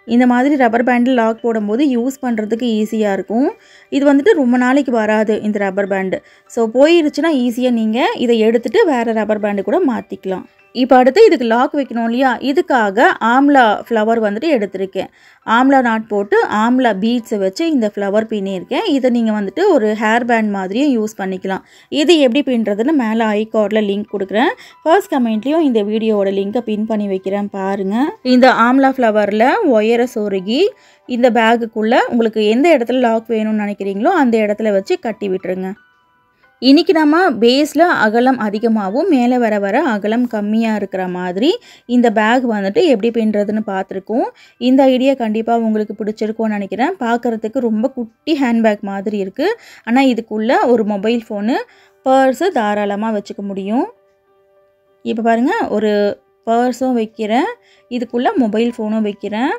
இந்த மாதிரி ரப்பர் பேண்டில் லாக் போடும்போது யூஸ் பண்ணுறதுக்கு ஈஸியாக இருக்கும். இது வந்துட்டு ரொம்ப நாளைக்கு வராது இந்த ரப்பர் பேண்டு. ஸோ போயிருச்சுன்னா ஈஸியாக நீங்கள் இதை எடுத்துகிட்டு வேறு ரப்பர் பேண்டு கூட மாற்றிக்கலாம். இப்போ அடுத்து இதுக்கு லாக் வைக்கணும் இல்லையா, இதுக்காக ஆம்லா ஃப்ளவர் வந்துட்டு எடுத்திருக்கேன். ஆம்லா நாட் போட்டு ஆம்லா பீட்ஸை வச்சு இந்த ஃப்ளவர் பின்னியிருக்கேன். இதை நீங்கள் வந்துட்டு ஒரு ஹேர் பேண்ட் மாதிரியும் யூஸ் பண்ணிக்கலாம். இது எப்படி பின்னுறதுன்னு மேலே ஐகார்டில் லிங்க் கொடுக்குறேன். ஃபர்ஸ்ட் கமெண்ட்லேயும் இந்த வீடியோவோட லிங்க்கை பின் பண்ணி வைக்கிறேன் பாருங்கள். இந்த ஆம்லா ஃப்ளவரில் ஒயரை சொருகி இந்த பேக்குக்குள்ளே உங்களுக்கு எந்த இடத்துல லாக் வேணும்னு நினைக்கிறீங்களோ அந்த இடத்துல வச்சு கட்டி விட்டுருங்க. இன்றைக்கி நம்ம பேஸில் அகலம் அதிகமாகவும் மேலே வர வர அகலம் கம்மியாக இருக்கிற மாதிரி இந்த பேக் வந்துட்டு எப்படி பின்னுறதுன்னு பார்த்துருக்கோம். இந்த ஐடியா கண்டிப்பாக உங்களுக்கு பிடிச்சிருக்கும்னு நினைக்கிறேன். பார்க்குறதுக்கு ரொம்ப குட்டி ஹேண்ட்பேக் மாதிரி இருக்குது. ஆனால் இதுக்குள்ளே ஒரு மொபைல் ஃபோனு, பர்ஸு தாராளமாக வச்சுக்க முடியும். இப்போ பாருங்கள், ஒரு பர்ஸும் வைக்கிறேன், இதுக்குள்ளே மொபைல் ஃபோனும் வைக்கிறேன்.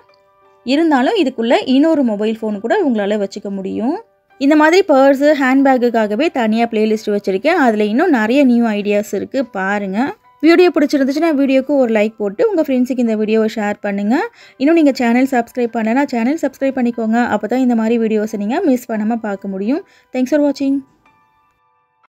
இருந்தாலும் இதுக்குள்ளே இன்னொரு மொபைல் ஃபோனு கூட உங்களால் வச்சுக்க முடியும். இந்த மாதிரி பர்ஸு ஹேண்ட்பேக்குக்காகவே தனியாக ப்ளேலிஸ்ட் வச்சுருக்கேன். அதில் இன்னும் நிறைய நியூ ஐடியாஸ் இருக்குது பாருங்கள். வீடியோ பிடிச்சிருந்துச்சுன்னா வீடியோக்கு ஒரு லைக் போட்டு உங்கள் ஃப்ரெண்ட்ஸுக்கு இந்த வீடியோவை ஷேர் பண்ணுங்கள். இன்னும் நீங்கள் சேனல் சப்ஸ்கிரைப் பண்ணலைன்னா சேனல் சப்ஸ்கிரைப் பண்ணிக்கோங்க. அப்போ தான் இந்த மாதிரி வீடியோஸை நீங்கள் மிஸ் பண்ணாமல் பார்க்க முடியும். தேங்க்ஸ் ஃபார் வாட்சிங்.